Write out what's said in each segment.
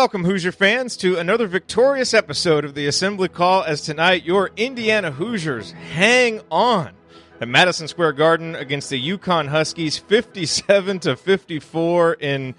welcome, Hoosier fans, to another victorious episode of the Assembly Call, as tonight your Indiana Hoosiers hang on at Madison Square Garden against the UConn Huskies, 57-54 in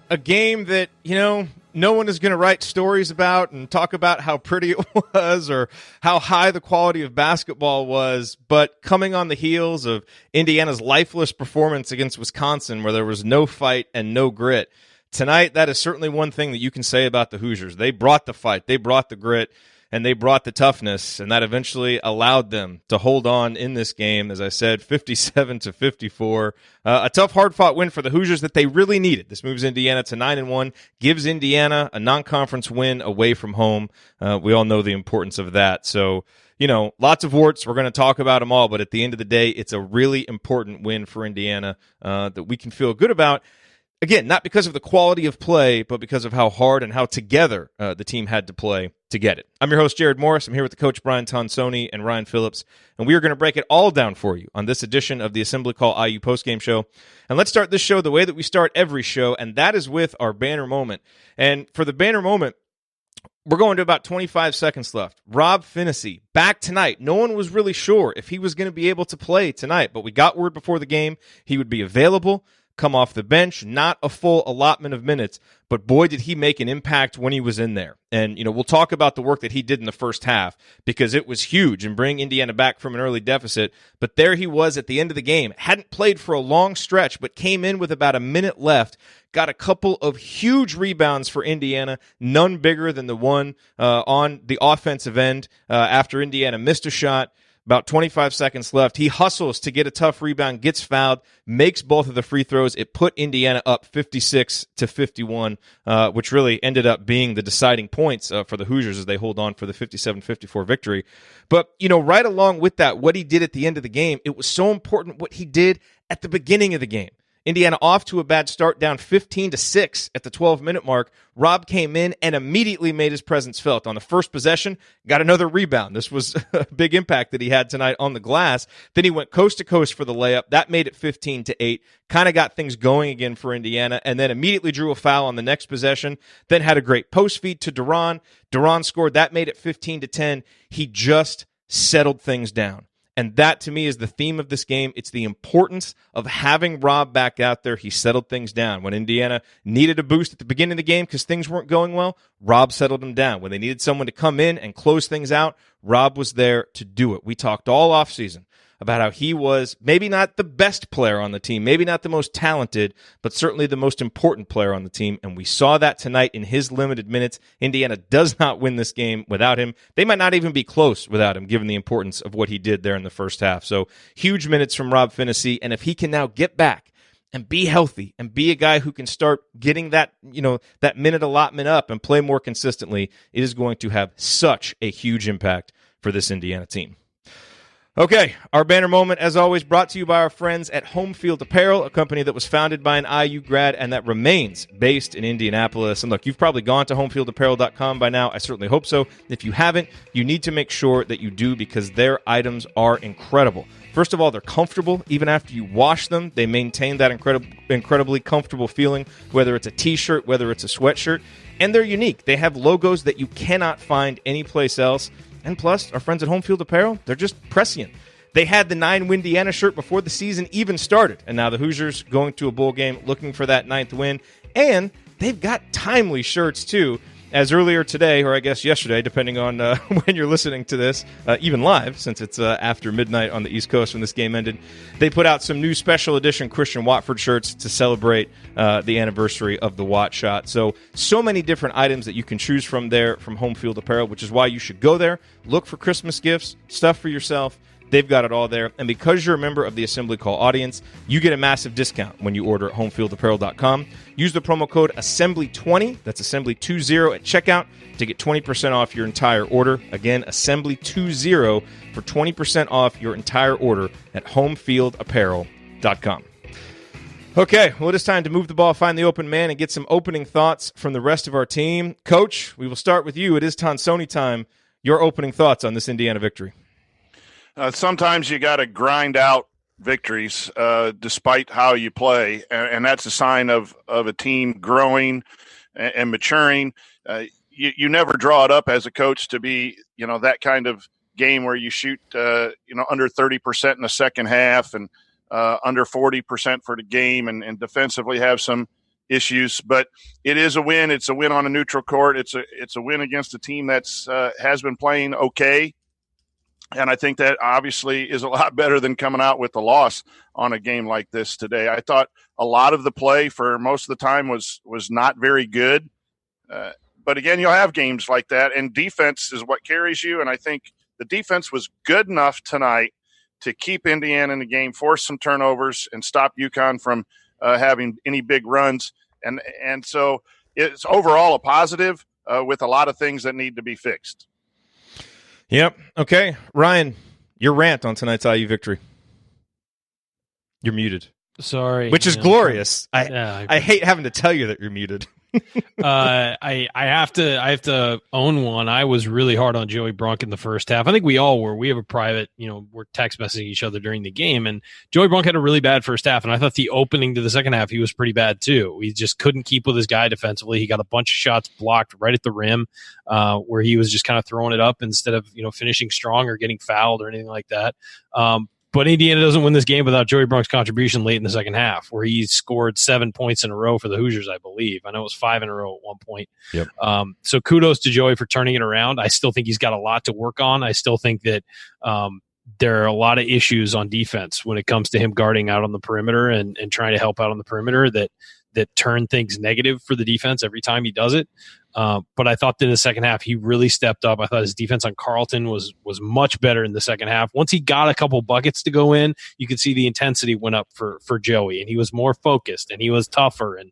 a game that, no one is going to write stories about and talk about how pretty it was or how high the quality of basketball was, but coming on the heels of Indiana's lifeless performance against Wisconsin, where there was no fight and no grit, tonight, that is certainly one thing that you can say about the Hoosiers. They brought the fight, they brought the grit, and they brought the toughness, and that eventually allowed them to hold on in this game, as I said, 57-54. A tough, hard-fought win for the Hoosiers that they really needed. This moves Indiana to 9-1, gives Indiana a non-conference win away from home. We all know the importance of that. So, lots of warts. We're going to talk about them all, but at the end of the day, it's a really important win for Indiana that we can feel good about. Again, not because of the quality of play, but because of how hard and how together the team had to play to get it. I'm your host, Jerod Morris. I'm here with the coach, Brian Tonsoni and Ryan Phillips, and we are going to break it all down for you on this edition of the Assembly Call IU Postgame Show. And let's start this show the way that we start every show, and that is with our banner moment. And for the banner moment, we're going to about 25 seconds left. Rob Phinisee, back tonight. No one was really sure if he was going to be able to play tonight, but we got word before the game he would be available, come off the bench, not a full allotment of minutes, but boy, did he make an impact when he was in there. And, we'll talk about the work that he did in the first half because it was huge and bring Indiana back from an early deficit. But there he was at the end of the game. Hadn't played for a long stretch, but came in with about a minute left. Got a couple of huge rebounds for Indiana, none bigger than the one on the offensive end after Indiana missed a shot. About 25 seconds left. He hustles to get a tough rebound, gets fouled, makes both of the free throws. It put Indiana up 56-51, which really ended up being the deciding points for the Hoosiers as they hold on for the 57-54 victory. But, right along with that, what he did at the end of the game, it was so important what he did at the beginning of the game. Indiana off to a bad start, down 15-6 at the 12-minute mark. Rob came in and immediately made his presence felt. On the first possession, got another rebound. This was a big impact that he had tonight on the glass. Then he went coast to coast for the layup. That made it 15-8. Kind of got things going again for Indiana, and then immediately drew a foul on the next possession. Then had a great post feed to Durham. Durham scored. That made it 15-10. He just settled things down. And that, to me, is the theme of this game. It's the importance of having Rob back out there. He settled things down. When Indiana needed a boost at the beginning of the game because things weren't going well, Rob settled them down. When they needed someone to come in and close things out, Rob was there to do it. We talked all offseason about how he was maybe not the best player on the team, maybe not the most talented, but certainly the most important player on the team. And we saw that tonight in his limited minutes. Indiana does not win this game without him. They might not even be close without him, given the importance of what he did there in the first half. So huge minutes from Rob Phinisee. And if he can now get back and be healthy and be a guy who can start getting that, that minute allotment up and play more consistently, it is going to have such a huge impact for this Indiana team. Okay, our banner moment, as always, brought to you by our friends at Home Field Apparel, a company that was founded by an IU grad and that remains based in Indianapolis. And look, you've probably gone to homefieldapparel.com by now. I certainly hope so. If you haven't, you need to make sure that you do because their items are incredible. First of all, they're comfortable. Even after you wash them, they maintain that incredibly comfortable feeling, whether it's a t-shirt, whether it's a sweatshirt. And they're unique. They have logos that you cannot find anyplace else. And plus, our friends at Home Field Apparel, they're just prescient. They had the 9 Windiana shirt before the season even started. And now the Hoosiers going to a bowl game looking for that 9th win. And they've got timely shirts, too. As earlier today, or I guess yesterday, depending on when you're listening to this, even live, since it's after midnight on the East Coast when this game ended, they put out some new special edition Christian Watford shirts to celebrate the anniversary of the Watt shot. So many different items that you can choose from there from Home Field Apparel, which is why you should go there, look for Christmas gifts, stuff for yourself. They've got it all there. And because you're a member of the Assembly Call audience, you get a massive discount when you order at homefieldapparel.com. Use the promo code Assembly20, that's Assembly20 at checkout to get 20% off your entire order. Again, Assembly20 for 20% off your entire order at homefieldapparel.com. Okay, well, it is time to move the ball, find the open man, and get some opening thoughts from the rest of our team. Coach, we will start with you. It is Tonsoni time. Your opening thoughts on this Indiana victory. Sometimes you got to grind out victories despite how you play, and that's a sign of a team growing and maturing. You never draw it up as a coach to be, that kind of game where you shoot, under 30% in the second half and under 40% for the game and defensively have some issues. But it is a win. It's a win on a neutral court. It's a win against a team that's has been playing okay. And I think that obviously is a lot better than coming out with a loss on a game like this today. I thought a lot of the play for most of the time was not very good. But again, you'll have games like that, and defense is what carries you. And I think the defense was good enough tonight to keep Indiana in the game, force some turnovers, and stop UConn from having any big runs. And so it's overall a positive with a lot of things that need to be fixed. Yep. Okay. Ryan, your rant on tonight's IU victory. You're muted. Sorry. Which is glorious. I hate having to tell you that you're muted. I have to own one. I was really hard on Joey Brunk in the first half. I think we all were. We have a private, we're text messaging each other during the game, and Joey Brunk had a really bad first half, and I thought the opening to the second half he was pretty bad too. He just couldn't keep with his guy defensively. He got a bunch of shots blocked right at the rim, where he was just kind of throwing it up instead of finishing strong or getting fouled or anything like that. But Indiana doesn't win this game without Joey Brunk's contribution late in the second half, where he scored 7 points in a row for the Hoosiers, I believe. I know it was 5 in a row at one point. Yep. So kudos to Joey for turning it around. I still think he's got a lot to work on. I still think that there are a lot of issues on defense when it comes to him guarding out on the perimeter and trying to help out on the perimeter that turn things negative for the defense every time he does it. But I thought that in the second half, he really stepped up. I thought his defense on Carlton was much better in the second half. Once he got a couple buckets to go in, you could see the intensity went up for Joey, and he was more focused, and he was tougher, and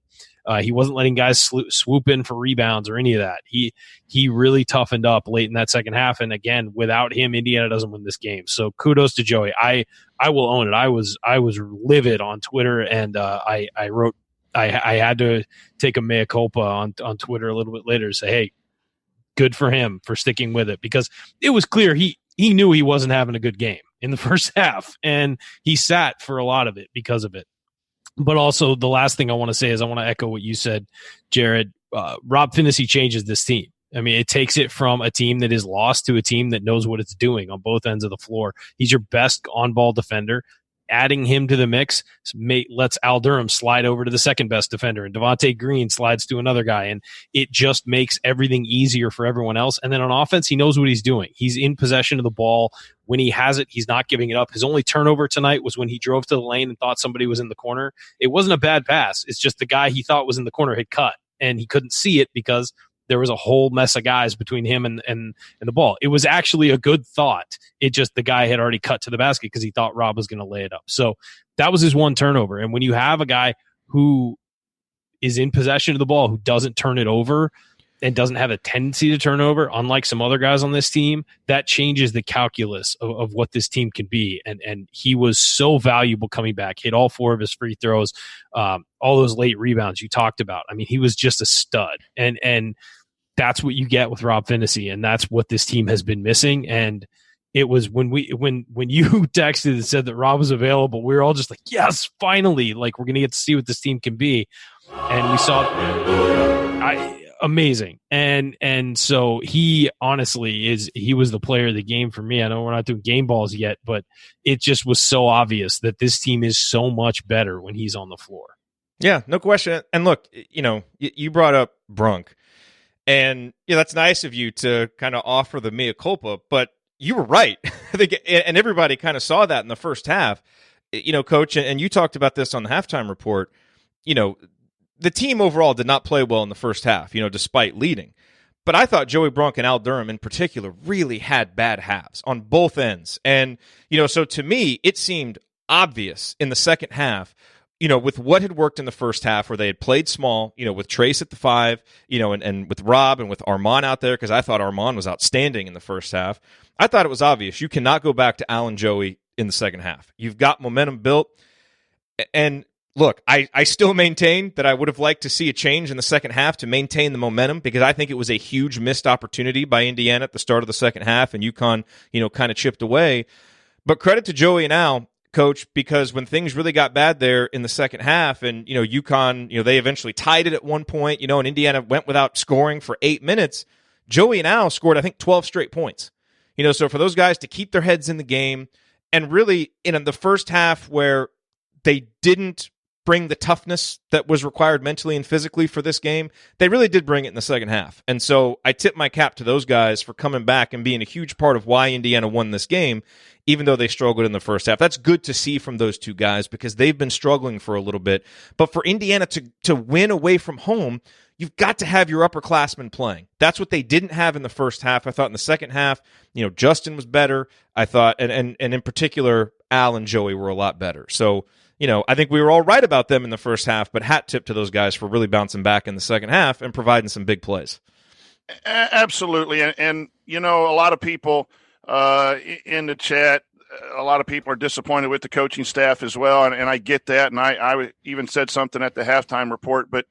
he wasn't letting guys swoop in for rebounds or any of that. He really toughened up late in that second half, and again, without him, Indiana doesn't win this game. So kudos to Joey. I will own it. I was livid on Twitter, and I wrote. I had to take a mea culpa on Twitter a little bit later to say, hey, good for him for sticking with it, because it was clear he knew he wasn't having a good game in the first half, and he sat for a lot of it because of it. But also the last thing I want to say is I want to echo what you said, Jerod. Rob Phinisee changes this team. I mean, it takes it from a team that is lost to a team that knows what it's doing on both ends of the floor. He's your best on-ball defender. Adding him to the mix lets Al Durham slide over to the second best defender, and Devonte Green slides to another guy, and it just makes everything easier for everyone else. And then on offense, he knows what he's doing. He's in possession of the ball. When he has it, he's not giving it up. His only turnover tonight was when he drove to the lane and thought somebody was in the corner. It wasn't a bad pass. It's just the guy he thought was in the corner had cut, and he couldn't see it because there was a whole mess of guys between him and the ball. It was actually a good thought. It just the guy had already cut to the basket because he thought Rob was going to lay it up. So that was his one turnover. And when you have a guy who is in possession of the ball, who doesn't turn it over and doesn't have a tendency to turn over, unlike some other guys on this team, that changes the calculus of what this team can be. And he was so valuable coming back, hit all 4 of his free throws, all those late rebounds you talked about. I mean, he was just a stud. And that's what you get with Rob Phinisee, and that's what this team has been missing. And it was when you texted and said that Rob was available, we were all just like, yes, finally, like we're going to get to see what this team can be. And we saw amazing. And so he honestly he was the player of the game for me. I know we're not doing game balls yet, but it just was so obvious that this team is so much better when he's on the floor. Yeah, no question. And look, you brought up Brunk. And that's nice of you to kind of offer the mea culpa, but you were right. I think, and everybody kind of saw that in the first half. Coach, and you talked about this on the halftime report. The team overall did not play well in the first half, despite leading. But I thought Joey Brunk and Al Durham in particular really had bad halves on both ends. And, so to me, it seemed obvious in the second half, with what had worked in the first half where they had played small, with Trace at the 5, and with Rob and with Armaan out there, because I thought Armaan was outstanding in the first half. I thought it was obvious. You cannot go back to Al and Joey in the second half. You've got momentum built. And look, I still maintain that I would have liked to see a change in the second half to maintain the momentum, because I think it was a huge missed opportunity by Indiana at the start of the second half, and UConn, kind of chipped away. But credit to Joey and Al. Coach, because when things really got bad there in the second half, and UConn, they eventually tied it at one point, and Indiana went without scoring for 8 minutes. Joey and Al scored, I think, 12 straight points. So for those guys to keep their heads in the game, and really in the first half where they didn't bring the toughness that was required mentally and physically for this game, they really did bring it in the second half. And so I tip my cap to those guys for coming back and being a huge part of why Indiana won this game, even though they struggled in the first half. That's good to see from those two guys because they've been struggling for a little bit. But for Indiana to win away from home, you've got to have your upperclassmen playing. That's what they didn't have in the first half. I thought in the second half, Justin was better. I thought, and in particular, Al and Joey were a lot better. So, I think we were all right about them in the first half, but hat tip to those guys for really bouncing back in the second half and providing some big plays. Absolutely. And a lot of people in the chat, a lot of people are disappointed with the coaching staff as well. And I get that. And I even said something at the halftime report, but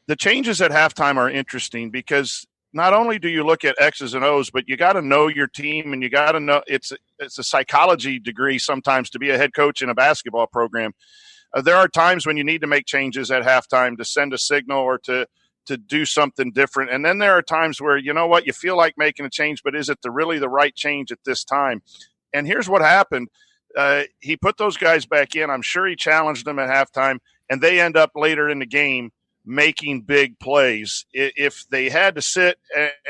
the changes at halftime are interesting because not only do you look at X's and O's, but you got to know your team, and you got to know it's a psychology degree sometimes to be a head coach in a basketball program. There are times when you need to make changes at halftime to send a signal or to do something different. And then there are times where, you feel like making a change, but is it really the right change at this time? And here's what happened. He put those guys back in. I'm sure he challenged them at halftime, and they end up later in the game making big plays. If they had to sit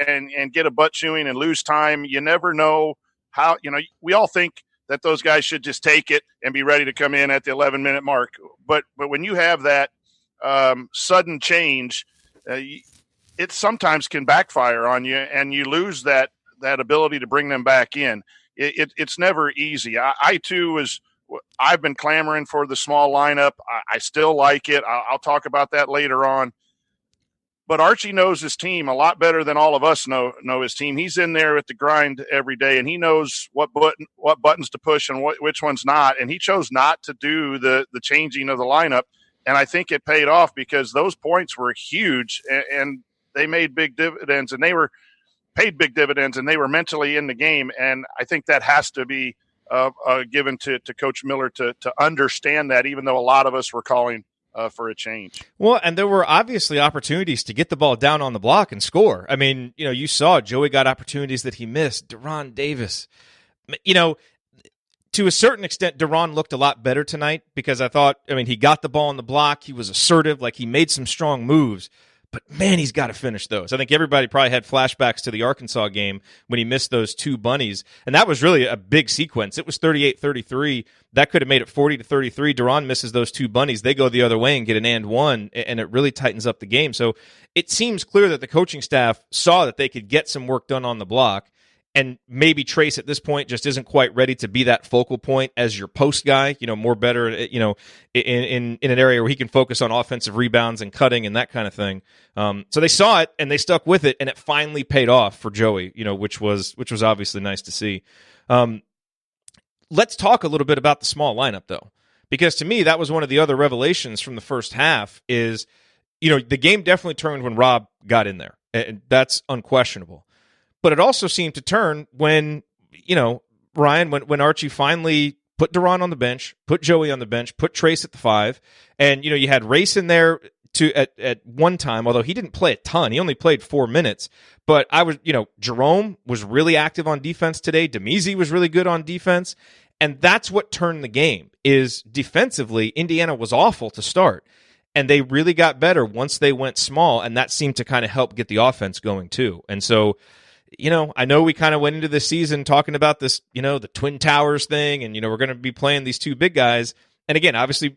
and get a butt chewing and lose time, you never know how, we all think that those guys should just take it and be ready to come in at the 11-minute mark. But when you have that sudden change, it sometimes can backfire on you, and you lose that ability to bring them back in. It's never easy. I too I've been clamoring for the small lineup. I still like it. I'll talk about that later on. But Archie knows his team a lot better than all of us know his team. He's in there at the grind every day, and he knows what buttons to push and which ones not. And he chose not to do the changing of the lineup. And I think it paid off because those points were huge, and they made big dividends, and they were paid big dividends, and they were mentally in the game. And I think that has to be given to Coach Miller to understand that, even though a lot of us were calling for a change. Well, and there were obviously opportunities to get the ball down on the block and score. I mean, you saw Joey got opportunities that he missed. Deron Davis, to a certain extent, Deron looked a lot better tonight because he got the ball on the block. He was assertive, like he made some strong moves. But, man, he's got to finish those. I think everybody probably had flashbacks to the Arkansas game when he missed those two bunnies. And that was really a big sequence. It was 38-33. That could have made it 40-33. Deron misses those two bunnies. They go the other way and get an and one, and it really tightens up the game. So it seems clear that the coaching staff saw that they could get some work done on the block. And maybe Trace at this point just isn't quite ready to be that focal point as your post guy, more better, in an area where he can focus on offensive rebounds and cutting and that kind of thing. So they saw it and they stuck with it, and it finally paid off for Joey, which was obviously nice to see. Let's talk a little bit about the small lineup though, because to me that was one of the other revelations from the first half is, the game definitely turned when Rob got in there, and that's unquestionable. But it also seemed to turn when, Ryan, when Archie finally put Deron on the bench, put Joey on the bench, put Trace at the 5, and, you had Race in there at one time, although he didn't play a ton. He only played 4 minutes. But Jerome was really active on defense today. Damezi was really good on defense. And that's what turned the game, is defensively, Indiana was awful to start. And they really got better once they went small, and that seemed to kind of help get the offense going too. And so, I know we kind of went into this season talking about this, the Twin Towers thing, and, we're going to be playing these two big guys. And again, obviously,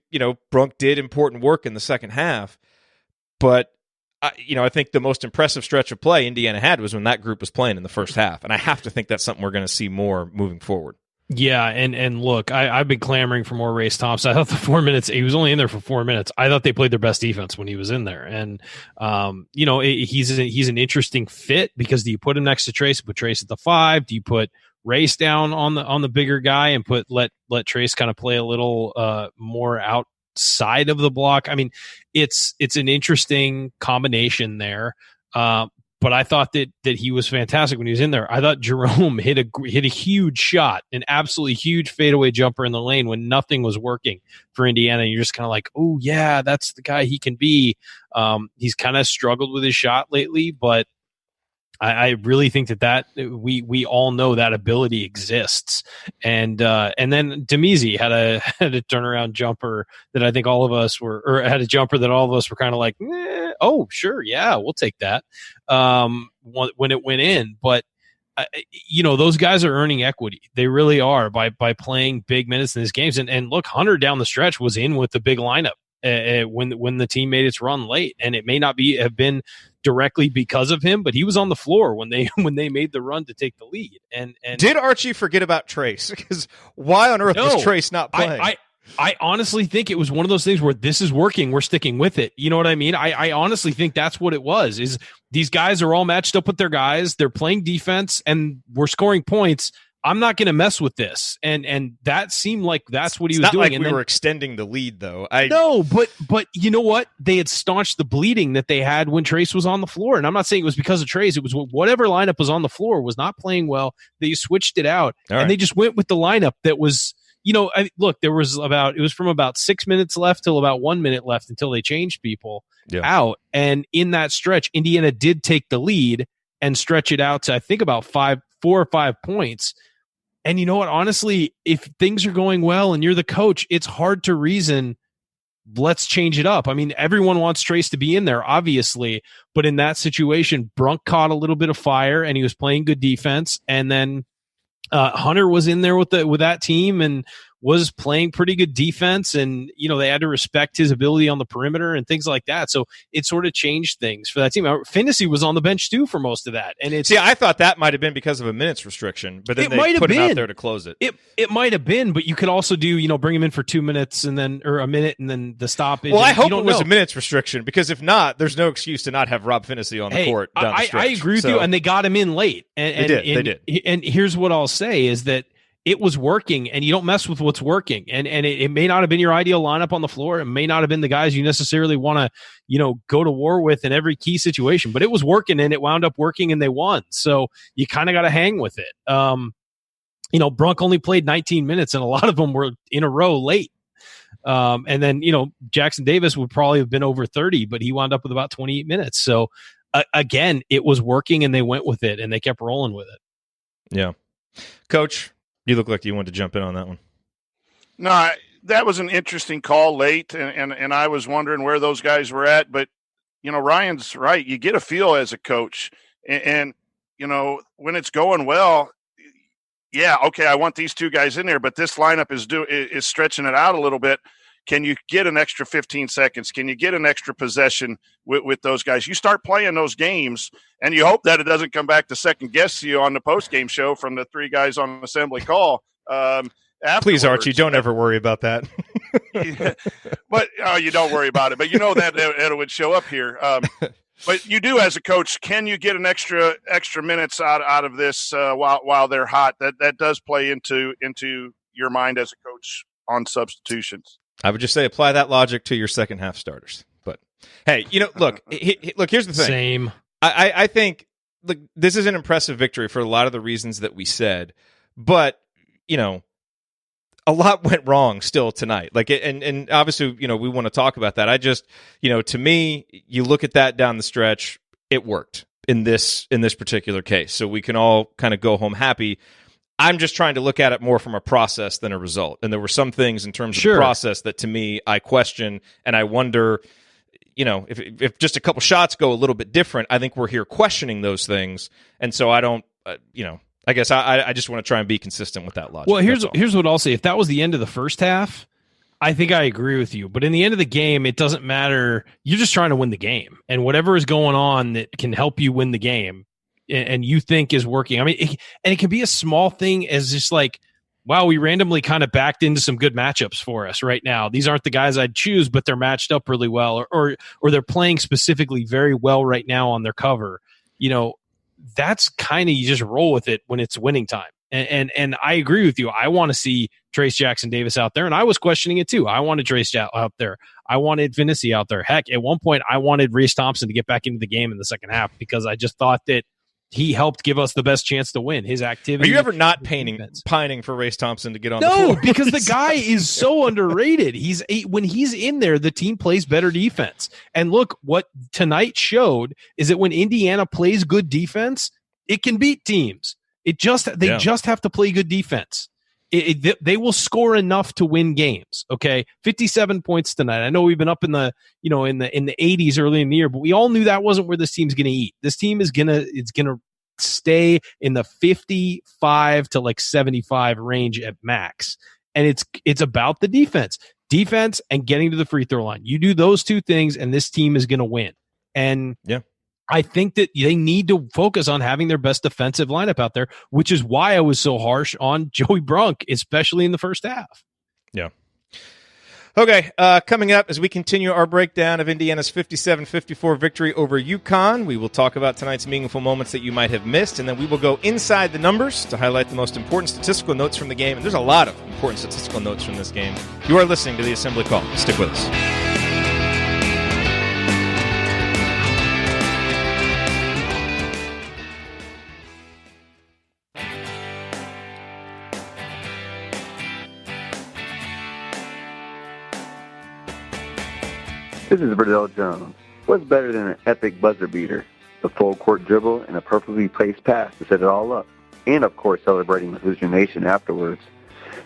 Brunk did important work in the second half. But, I think the most impressive stretch of play Indiana had was when that group was playing in the first half. And I have to think that's something we're going to see more moving forward. Yeah, and look, I've been clamoring for more Race Thompson. I thought the 4 minutes, he was only in there for 4 minutes. I thought they played their best defense when he was in there. And, he's an interesting fit because do you put him next to Trace, put Trace at the 5? Do you put Race down on the bigger guy and let Trace kind of play a little more outside of the block? I mean, it's an interesting combination there. But I thought that he was fantastic when he was in there. I thought Jerome hit a huge shot, an absolutely huge fadeaway jumper in the lane when nothing was working for Indiana. You're just kind of like, oh yeah, that's the guy he can be. He's kind of struggled with his shot lately, but I really think that we all know that ability exists. And then Damezi had a turnaround jumper that I think all of us had a jumper that all of us were kind of like, oh sure, yeah, we'll take that when it went in. But those guys are earning equity. They really are by playing big minutes in these games. And look, Hunter down the stretch was in with the big lineup when the team made its run late, and it may not have been directly because of him, but he was on the floor when they made the run to take the lead. And did Archie forget about Trace? Because why on earth was Trace not playing? I honestly think it was one of those things where this is working, we're sticking with it. You know what I mean? I honestly think that's what it was. Is these guys are all matched up with their guys, they're playing defense, and we're scoring points. I'm not going to mess with this, and that seemed like that's what he was doing. Like and we were extending the lead, though. No, but you know what? They had staunched the bleeding that they had when Trace was on the floor, and I'm not saying it was because of Trace. It was whatever lineup was on the floor was not playing well. They switched it out, and they just went with the lineup that was. Look, it was from about 6 minutes left till about 1 minute left until they changed people out, and in that stretch, Indiana did take the lead and stretch it out to I think about 4 or 5 points. And you know what? Honestly, if things are going well and you're the coach, it's hard to reason, let's change it up. I mean, everyone wants Trace to be in there, obviously. But in that situation, Brunk caught a little bit of fire and he was playing good defense. And then Hunter was in there with that team and was playing pretty good defense. And, they had to respect his ability on the perimeter and things like that. So it sort of changed things for that team. Phinisee was on the bench too for most of that. And I thought that might have been because of a minutes restriction, but then they put him out there to close it. It might have been, but you could also do, bring him in for 2 minutes or a minute and then the stoppage. Well, I hope it was a minutes restriction, because if not, there's no excuse to not have Rob Phinisee on the court down the stretch. I agree with you, and they got him in late. And they did. And here's what I'll say is that it was working, and you don't mess with what's working. And it may not have been your ideal lineup on the floor. It may not have been the guys you necessarily want to, go to war with in every key situation, but it was working, and it wound up working, and they won. So you kind of got to hang with it. Brunk only played 19 minutes, and a lot of them were in a row late. And then, Jackson Davis would probably have been over 30, but he wound up with about 28 minutes. So again, it was working, and they went with it, and they kept rolling with it. Yeah. Coach, you look like you wanted to jump in on that one. No, that was an interesting call late, and I was wondering where those guys were at. But, Ryan's right. You get a feel as a coach. And when it's going well, yeah, okay, I want these two guys in there, but this lineup is stretching it out a little bit. Can you get an extra 15 seconds? Can you get an extra possession with those guys? You start playing those games, and you hope that it doesn't come back to second guess you on the post-game show from the three guys on assembly call. Please, Archie, don't ever worry about that. Yeah, but you don't worry about it. But that it would show up here. But you do, as a coach, can you get an extra minutes out of this while they're hot? That does play into your mind as a coach on substitutions. I would just say apply that logic to your second half starters. But hey, look, here's the thing. Same. I think this is an impressive victory for a lot of the reasons that we said, but a lot went wrong still tonight. And obviously, we want to talk about that. I just, to me, you look at that down the stretch, it worked in this particular case. So we can all kind of go home happy. I'm just trying to look at it more from a process than a result. And there were some things in terms of the process that, to me, I question, and I wonder, if just a couple shots go a little bit different, I think we're here questioning those things. And so I don't, I guess I just want to try and be consistent with that logic. Well, here's what I'll say. If that was the end of the first half, I think I agree with you. But in the end of the game, it doesn't matter. You're just trying to win the game. And whatever is going on that can help you win the game and you think is working. I mean, it can be a small thing as just like, wow, we randomly kind of backed into some good matchups for us right now. These aren't the guys I'd choose, but they're matched up really well, or they're playing specifically very well right now on their cover. That's kind of, you just roll with it when it's winning time. And I agree with you. I want to see Trace Jackson Davis out there, and I was questioning it too. I wanted Trace out there. I wanted Phinisee out there. Heck, at one point, I wanted Reese Thompson to get back into the game in the second half because I just thought that he helped give us the best chance to win. His activity. Are you ever not pining for Reese Thompson to get on the floor? No, because the guy is so underrated. When he's in there, the team plays better defense. And look, what tonight showed is that when Indiana plays good defense, it can beat teams. They just have to play good defense. They will score enough to win games. Okay, 57 points tonight. I know we've been up in the in the 80s early in the year, but we all knew that wasn't where this team's going to eat. This team is gonna stay in the 55 to like 75 range at max, and it's about the defense and getting to the free throw line. You do those two things, and this team is going to win. And I think that they need to focus on having their best defensive lineup out there, which is why I was so harsh on Joey Brunk, especially in the first half. Yeah. Okay, coming up as we continue our breakdown of Indiana's 57-54 victory over UConn, we will talk about tonight's meaningful moments that you might have missed, and then we will go inside the numbers to highlight the most important statistical notes from the game. And there's a lot of important statistical notes from this game. You are listening to the Assembly Call. Stick with us. This is Burdell Jones. What's better than an epic buzzer beater? The full court dribble and a perfectly placed pass to set it all up. And, of course, celebrating with Hoosier Nation afterwards.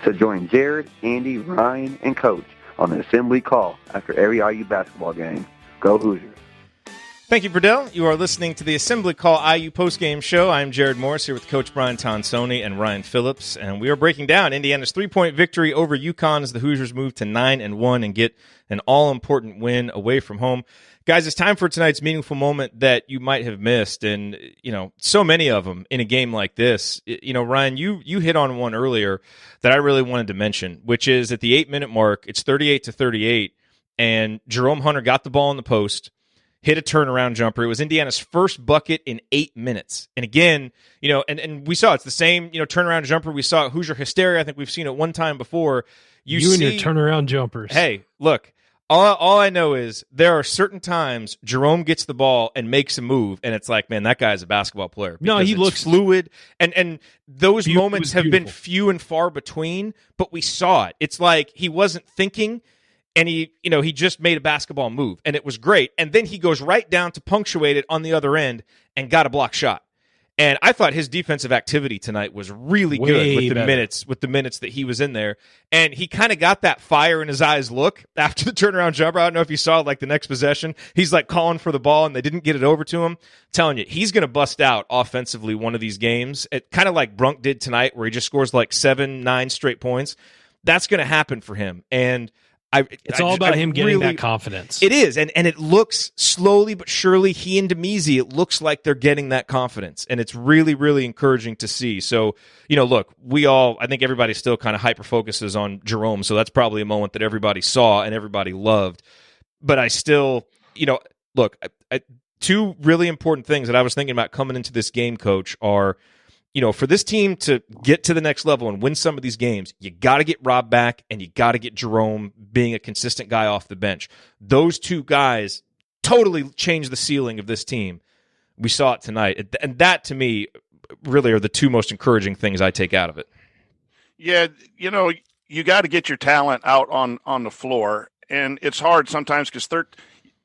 So join Jerod, Andy, Ryan, and Coach on the Assembly Call after every IU basketball game. Go Hoosiers. Thank you, Burdell. You are listening to the Assembly Call IU postgame show. I'm Jerod Morris here with Coach Brian Tonsoni and Ryan Phillips, and we are breaking down Indiana's 3-point victory over UConn as the Hoosiers move to 9-1 and get an all-important win away from home. Guys, it's time for tonight's meaningful moment that you might have missed, and so many of them in a game like this. Ryan, you hit on one earlier that I really wanted to mention, which is at the 8-minute mark, it's 38-38, and Jerome Hunter got the ball in the post, hit a turnaround jumper. It was Indiana's first bucket in 8 minutes. And again, and we saw it's the same, turnaround jumper. We saw Hoosier hysteria. I think we've seen it one time before. You and your turnaround jumpers. Hey, look, all I know is there are certain times Jerome gets the ball and makes a move, and it's like, man, that guy's a basketball player. No, he looks fluid, and those moments have been few and far between, but we saw it. It's like he wasn't thinking, and he just made a basketball move, and it was great. And then he goes right down to punctuate it on the other end and got a block shot. And I thought his defensive activity tonight was really good with the minutes that he was in there. And he kind of got that fire in his eyes look after the turnaround jumper. I don't know if you saw like the next possession. He's like calling for the ball and they didn't get it over to him. I'm telling you, he's going to bust out offensively one of these games. It kind of like Brunk did tonight where he just scores like 7-9 straight points. That's going to happen for him. And it's all about him getting that confidence. It is, and it looks slowly but surely, he and Damezi, it looks like they're getting that confidence, and it's really, really encouraging to see. So, look, I think everybody still kind of hyper-focuses on Jerome, so that's probably a moment that everybody saw and everybody loved. But I still, look, two really important things that I was thinking about coming into this game, Coach, are for this team to get to the next level and win some of these games, you got to get Rob back and you got to get Jerome being a consistent guy off the bench. Those two guys totally changed the ceiling of this team. We saw it tonight. And that, to me, really are the two most encouraging things I take out of it. Yeah, you got to get your talent out on the floor. And it's hard sometimes because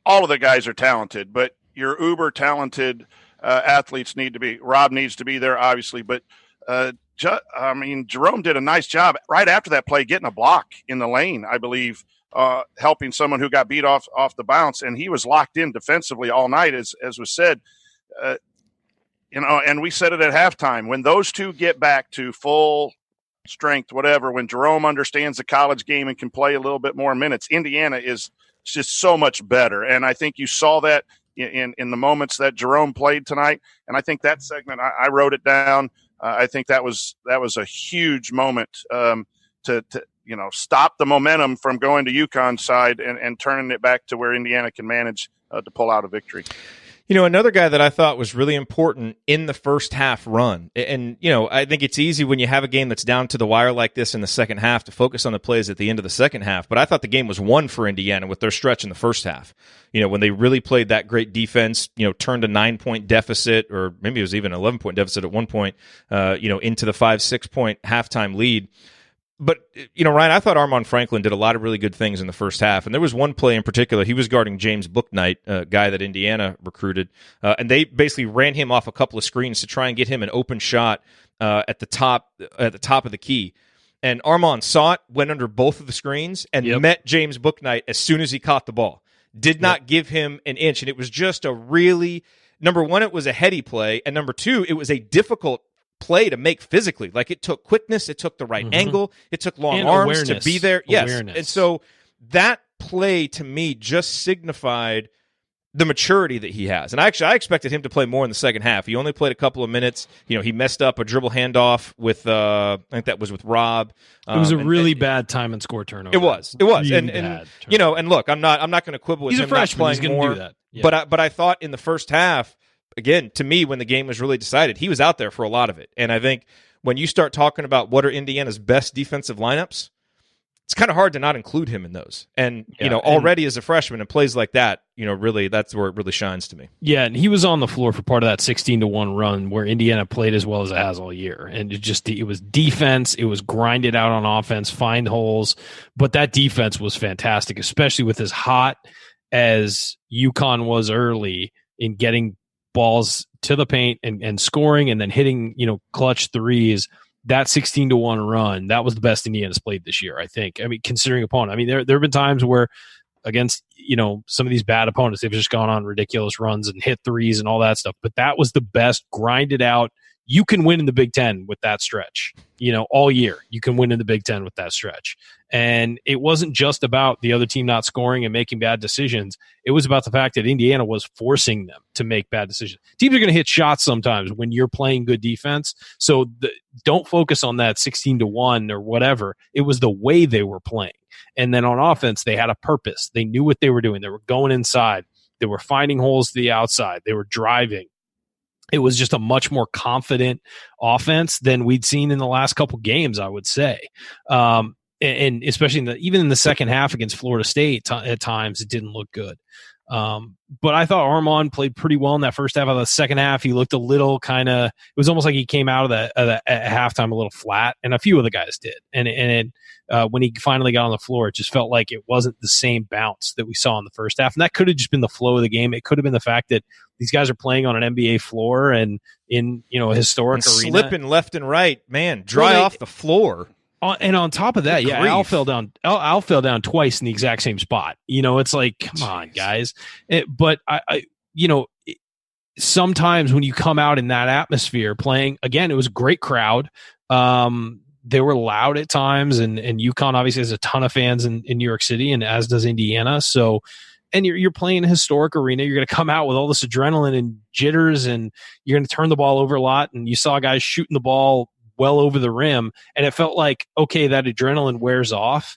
all of the guys are talented, but you're uber talented athletes Rob needs to be there, obviously, but Jerome did a nice job right after that play getting a block in the lane, I believe, helping someone who got beat off the bounce, and he was locked in defensively all night, as was said. And we said it at halftime, when those two get back to full strength, whatever, when Jerome understands the college game and can play a little bit more minutes, Indiana is just so much better, and I think you saw that in the moments that Jerome played tonight. And I think that segment, I wrote it down. I think that was a huge moment to stop the momentum from going to UConn's side and turning it back to where Indiana can manage to pull out a victory. Another guy that I thought was really important in the first half run, and, I think it's easy when you have a game that's down to the wire like this in the second half to focus on the plays at the end of the second half, but I thought the game was won for Indiana with their stretch in the first half. When they really played that great defense, turned a 9-point deficit, or maybe it was even an 11-point deficit at one point, into the 5-6 point halftime lead. But, Ryan, I thought Armaan Franklin did a lot of really good things in the first half. And there was one play in particular. He was guarding James Bouknight, a guy that Indiana recruited. And they basically ran him off a couple of screens to try and get him an open shot at the top of the key. And Armaan saw it, went under both of the screens, and met James Bouknight as soon as he caught the ball. Did not give him an inch. And it was just a really, number one, it was a heady play. And number two, it was a difficult play to make physically. Like, it took quickness, it took the right angle, it took long arms to be there. Yes. And so that play to me just signified the maturity that he has. And I expected him to play more in the second half. He only played a couple of minutes. He messed up a dribble handoff with I think that was with Rob. It was a really bad time and score turnover. It was. Really and and look, I'm not going to quibble with him not playing more. Do that. Yeah. But I thought in the first half, again, to me, when the game was really decided, he was out there for a lot of it. And I think when you start talking about what are Indiana's best defensive lineups, it's kind of hard to not include him in those. And, already as a freshman and plays like that, really, that's where it really shines to me. Yeah, and he was on the floor for part of that 16-1 run where Indiana played as well as it has all year. And it was defense. It was grinded out on offense, find holes. But that defense was fantastic, especially with as hot as UConn was early in getting balls to the paint and scoring and then hitting, clutch threes. That 16-1 run, that was the best Indiana's played this year, I think. I mean, considering opponent. I mean, there have been times where against, some of these bad opponents, they've just gone on ridiculous runs and hit threes and all that stuff. But that was the best grinded out. You can win in the Big Ten with that stretch, all year. You can win in the Big Ten with that stretch. And it wasn't just about the other team not scoring and making bad decisions. It was about the fact that Indiana was forcing them to make bad decisions. Teams are going to hit shots sometimes when you're playing good defense. So don't focus on that 16-1 or whatever. It was the way they were playing. And then on offense, they had a purpose. They knew what they were doing. They were going inside. They were finding holes to the outside. They were driving. It was just a much more confident offense than we'd seen in the last couple games, I would say. And especially even in the second half against Florida State, at times it didn't look good. But I thought Armaan played pretty well in that first half. Of the second half, he looked a little it was almost like he came out of the at halftime a little flat, and a few of the guys did. And when he finally got on the floor, it just felt like it wasn't the same bounce that we saw in the first half. And that could have just been the flow of the game. It could have been the fact that these guys are playing on an NBA floor and in a historic arena. Slipping left and right, man, off the floor. And on top of that, Al fell down twice in the exact same spot. It's like, come on, guys. But I sometimes when you come out in that atmosphere playing, again, it was a great crowd. They were loud at times, and UConn obviously has a ton of fans in New York City, and as does Indiana. So, and you're playing a historic arena. You're going to come out with all this adrenaline and jitters, and you're going to turn the ball over a lot. And you saw guys shooting the ball well over the rim, and it felt like, okay, that adrenaline wears off.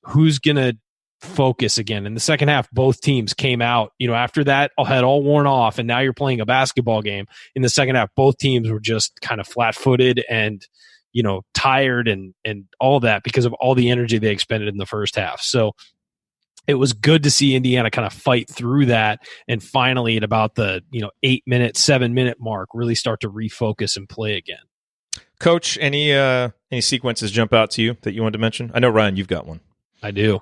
Who's going to focus again? In the second half, both teams came out, after that had all worn off, and now you're playing a basketball game. In the second half, both teams were just kind of flat-footed and, tired and all that because of all the energy they expended in the first half. So it was good to see Indiana kind of fight through that and finally at about the 8-minute, 7-minute mark really start to refocus and play again. Coach, any sequences jump out to you that you wanted to mention? I know, Ryan, you've got one. I do.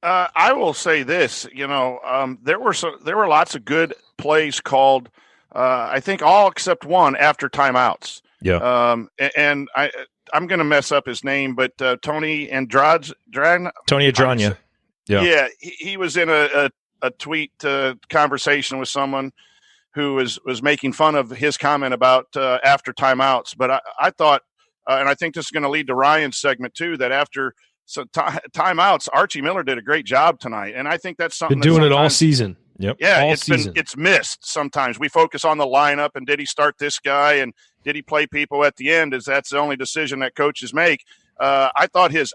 I will say this, there were lots of good plays called, I think all except one after timeouts. Yeah. And I'm going to mess up his name, but Tony Adragna. Yeah. He was in a tweet conversation with someone who was making fun of his comment about after timeouts. But I thought, and I think this is going to lead to Ryan's segment too, that after timeouts, Archie Miller did a great job tonight. And I think that's something been doing it all season. Yep. Yeah, it's missed sometimes. We focus on the lineup and did he start this guy and did he play people at the end, as that's the only decision that coaches make. I thought his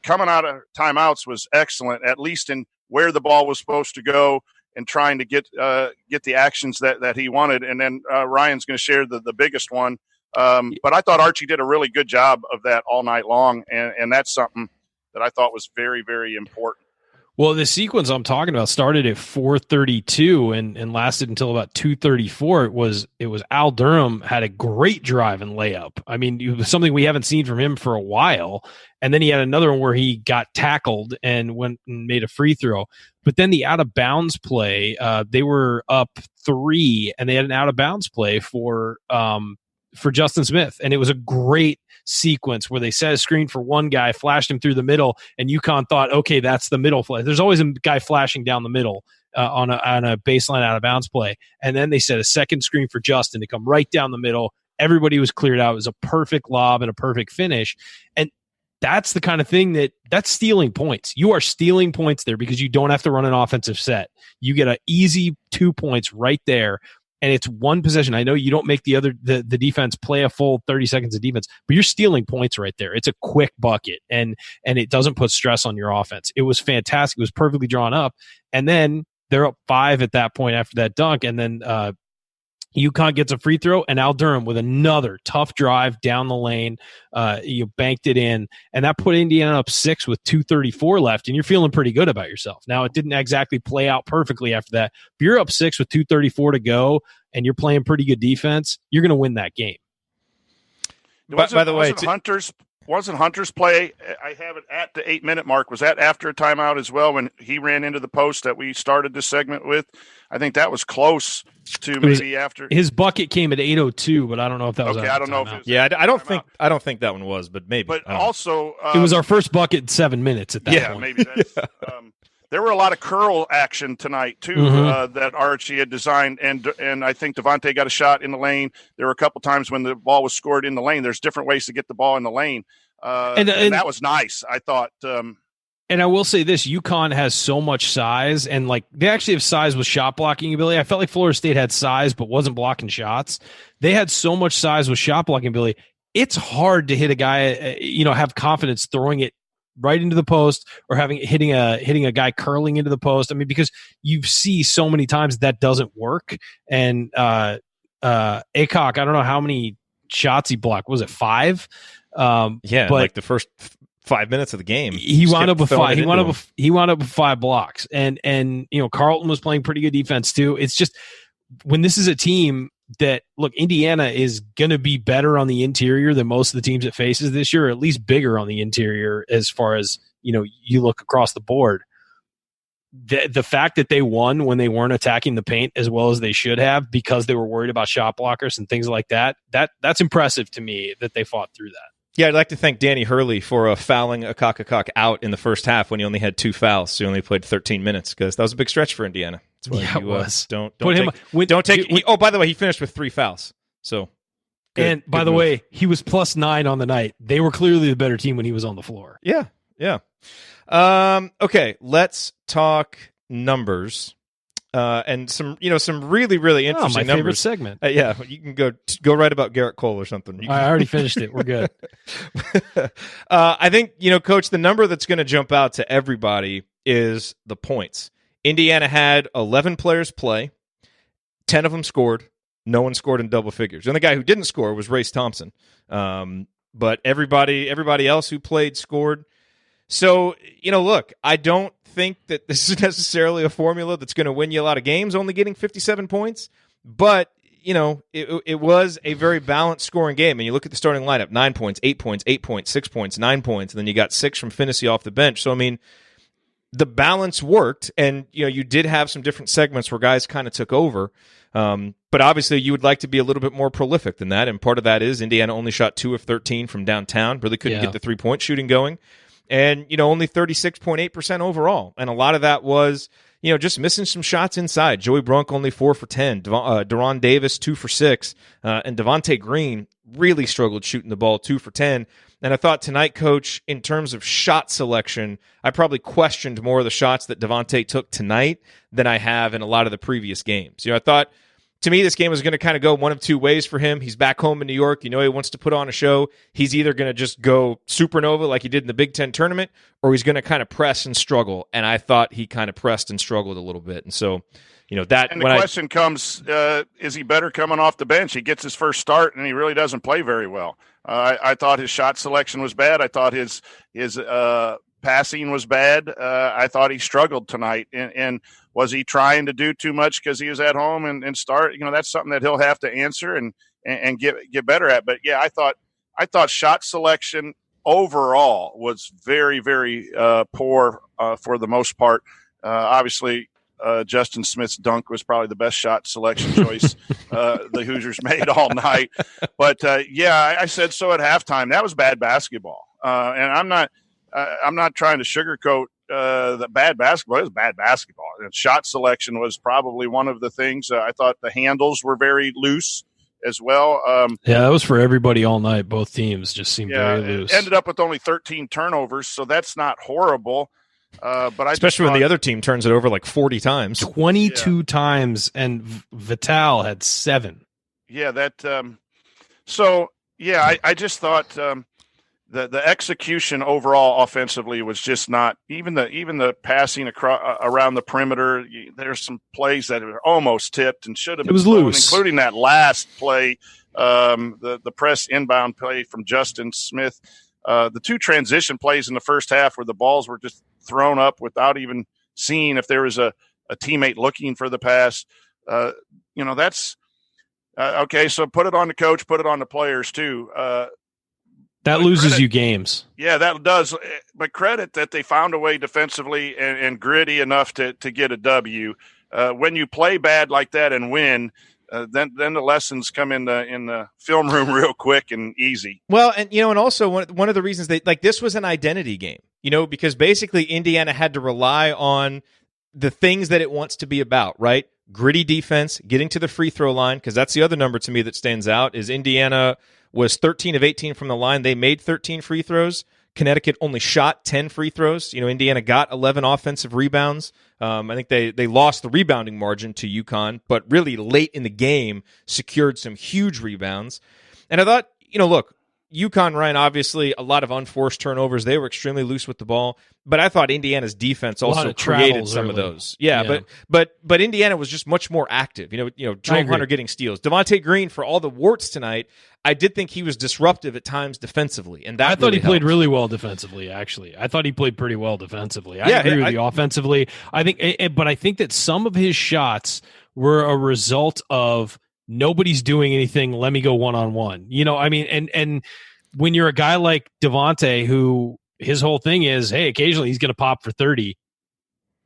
coming out of timeouts was excellent, at least in where the ball was supposed to go and trying to get the actions that he wanted. And then Ryan's going to share the biggest one. But I thought Archie did a really good job of that all night long, and that's something that I thought was very, very important. Well, the sequence I'm talking about started at 4:32 and lasted until about 2:34. It was Al Durham had a great drive and layup. I mean, it was something we haven't seen from him for a while. And then he had another one where he got tackled and went and made a free throw. But then the out of bounds play, they were up 3, and they had an out of bounds play for Justin Smith, and it was a great sequence where they set a screen for one guy, flashed him through the middle, and UConn thought, okay, that's the middle play. There's always a guy flashing down the middle on a baseline out of bounds play, and then they set a second screen for Justin to come right down the middle. Everybody was cleared out. It was a perfect lob and a perfect finish, and that's the kind of thing that's stealing points. You are stealing points there because you don't have to run an offensive set. You get an easy 2 points right there. And it's one possession. I know you don't make the defense play a full 30 seconds of defense, but you're stealing points right there. It's a quick bucket, and it doesn't put stress on your offense. It was fantastic. It was perfectly drawn up. And then they're up 5 at that point after that dunk. And then UConn gets a free throw, and Al Durham with another tough drive down the lane. You banked it in, and that put Indiana up 6 with 2:34 left, and you're feeling pretty good about yourself. Now, it didn't exactly play out perfectly after that, but you're up 6 with 2:34 to go, and you're playing pretty good defense. You're going to win that game. By the way, wasn't Hunter's play, I have it at the 8-minute mark, was that after a timeout as well when he ran into the post that we started this segment with? I think that was close to maybe after. His bucket came at 8:02, but I don't know if that was okay. I don't know if it was. Yeah, I don't think that one was, but maybe. But also, it was our first bucket in 7 minutes at that point. Yeah, maybe that's. There were a lot of curl action tonight too that Archie had designed, and I think Devonte got a shot in the lane. There were a couple times when the ball was scored in the lane. There's different ways to get the ball in the lane, and that was nice. I thought. And I will say this: UConn has so much size, and like they actually have size with shot blocking ability. I felt like Florida State had size but wasn't blocking shots. They had so much size with shot blocking ability. It's hard to hit a guy, have confidence throwing it right into the post or hitting a guy curling into the post. I mean, because you see so many times that doesn't work. And Aycock, I don't know how many shots he blocked. Was it 5? Yeah, but like the first 5 minutes of the game, he wound up with 5. He wound up with 5 blocks. And Carlton was playing pretty good defense too. It's just when this is a team that, look, Indiana is going to be better on the interior than most of the teams it faces this year, or at least bigger on the interior as far as, you look across the board. The fact that they won when they weren't attacking the paint as well as they should have because they were worried about shot blockers and things like that's impressive to me that they fought through that. Yeah, I'd like to thank Danny Hurley for fouling Akakakak out in the first half when he only had 2 fouls. So he only played 13 minutes because that was a big stretch for Indiana. That's why it was. Oh, by the way, he finished with 3 fouls. So, good by the move. way, he was +9 on the night. They were clearly the better team when he was on the floor. Yeah. Okay, let's talk numbers. And some really, really interesting my favorite numbers. segment. Yeah, you can go write about Garrett Cole or something. I already finished it. We're good. I think, Coach, the number that's going to jump out to everybody is the points. Indiana had 11 players play. 10 of them scored. No one scored in double figures. And the guy who didn't score was Race Thompson. But everybody else who played scored. So, look, I don't think that this is necessarily a formula that's going to win you a lot of games, only getting 57 points. But, it was a very balanced scoring game. And you look at the starting lineup, 9 points, 8 points, 8 points, 6 points, 9 points. And then you got 6 from Phinisee off the bench. So, I mean, the balance worked. And, you did have some different segments where guys kind of took over. But obviously you would like to be a little bit more prolific than that. And part of that is Indiana only shot 2 of 13 from downtown, really couldn't get the 3-point shooting going. And, only 36.8% overall. And a lot of that was, just missing some shots inside. Joey Brunk only 4 for 10. Deron Davis 2 for 6. And Devonte Green really struggled shooting the ball 2 for 10. And I thought tonight, Coach, in terms of shot selection, I probably questioned more of the shots that Devonte took tonight than I have in a lot of the previous games. I thought to me, this game was going to kind of go one of two ways for him. He's back home in New York. He wants to put on a show. He's either going to just go supernova like he did in the Big Ten tournament, or he's going to kind of press and struggle. And I thought he kind of pressed and struggled a little bit. And so, that. And the question comes, is he better coming off the bench? He gets his first start, and he really doesn't play very well. I thought his shot selection was bad. I thought his passing was bad. I thought he struggled tonight. And was he trying to do too much because he was at home and start? That's something that he'll have to answer and get better at. But yeah, I thought shot selection overall was very, very poor for the most part. Obviously, Justin Smith's dunk was probably the best shot selection choice the Hoosiers made all night. But I said so at halftime. That was bad basketball, and I'm not trying to sugarcoat the bad basketball. It was bad basketball. And shot selection was probably one of the things. I thought the handles were very loose as well. That was for everybody all night. Both teams just seemed very loose. It ended up with only 13 turnovers, so that's not horrible. But especially when the other team turns it over like 40 times, 22 times, and Vital had 7. Yeah, that. I just thought the execution overall offensively was just not even the passing across around the perimeter. There's some plays that are almost tipped and should have been. It was loose, including that last play, the press inbound play from Justin Smith. The 2 transition plays in the first half where the balls were just thrown up without even seeing if there was a teammate looking for the pass. That's okay. So put it on the coach, put it on the players too. That loses you games. Yeah, that does. But credit that they found a way defensively and gritty enough to get a W. When you play bad like that and win, then the lessons come in the film room real quick and easy. Well, and also one of the reasons this was an identity game, because basically Indiana had to rely on the things that it wants to be about, right? Gritty defense, getting to the free throw line, because that's the other number to me that stands out is Indiana was 13 of 18 from the line. They made 13 free throws. Connecticut only shot 10 free throws. Indiana got 11 offensive rebounds. I think they lost the rebounding margin to UConn, but really late in the game secured some huge rebounds. And I thought, look, UConn, Ryan, obviously a lot of unforced turnovers. They were extremely loose with the ball, but I thought Indiana's defense also created some of those. Yeah. But Indiana was just much more active. Joe Hunter getting steals. Devonte Green, for all the warts tonight, I did think he was disruptive at times defensively, and I thought he played really well defensively. Actually, I thought he played pretty well defensively. I agree with you offensively. I think that some of his shots were a result of nobody's doing anything. Let me go 1-on-1. And when you're a guy like Devonte, who his whole thing is, hey, occasionally he's going to pop for 30.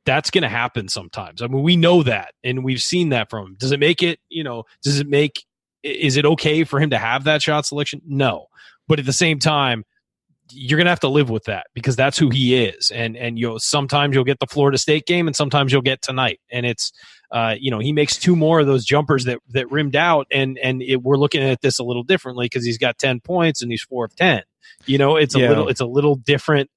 That's going to happen sometimes. I mean, we know that, and we've seen that from him. Does it make it? Is it okay for him to have that shot selection? No. But at the same time, you're going to have to live with that because that's who he is. And sometimes you'll get the Florida State game and sometimes you'll get tonight. And it's, he makes 2 more of those jumpers that rimmed out. And we're looking at this a little differently because he's got 10 points and he's 4 of 10. It's a little different.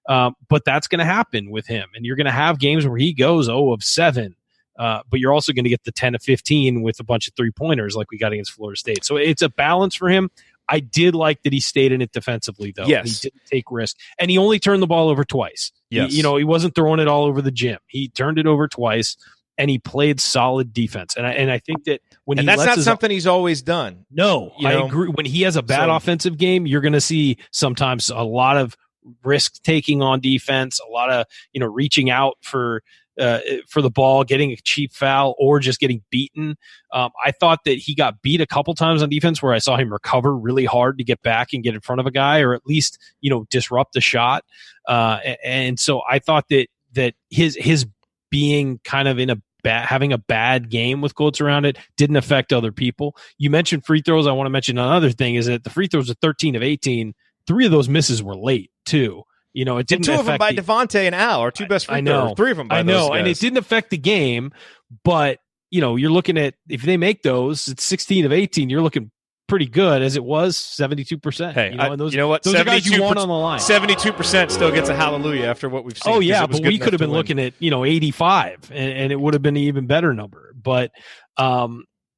But that's going to happen with him. And you're going to have games where he goes 0 of 7. But you're also going to get the 10 of 15 with a bunch of 3-pointers like we got against Florida State. So it's a balance for him. I did like that he stayed in it defensively, though. Yes. He didn't take risk. And he only turned the ball over twice. Yes. He wasn't throwing it all over the gym. He turned it over twice, and he played solid defense. And I think that when that's not something he's always done. No, I agree. When he has a bad offensive game, you're going to see sometimes a lot of risk taking on defense, a lot of reaching out for the ball, getting a cheap foul, or just getting beaten. I thought that he got beat a couple times on defense where I saw him recover really hard to get back and get in front of a guy, or at least disrupt the shot. And so I thought that his being kind of having a bad game with quotes around it didn't affect other people. You mentioned free throws. I want to mention another thing is that the free throws are 13 of 18. 3 of those misses were late too. It didn't. 2 of them by Devonte and Al, our 2 best free throws. 3 of them by those guys. And it didn't affect the game. But you're looking at if they make those, it's 16 of 18. You're looking pretty good as it was 72%. Hey, those are guys you want on the line. 72% still gets a hallelujah after what we've seen. Oh yeah, but we could have been looking at 85, and it would have been an even better number. But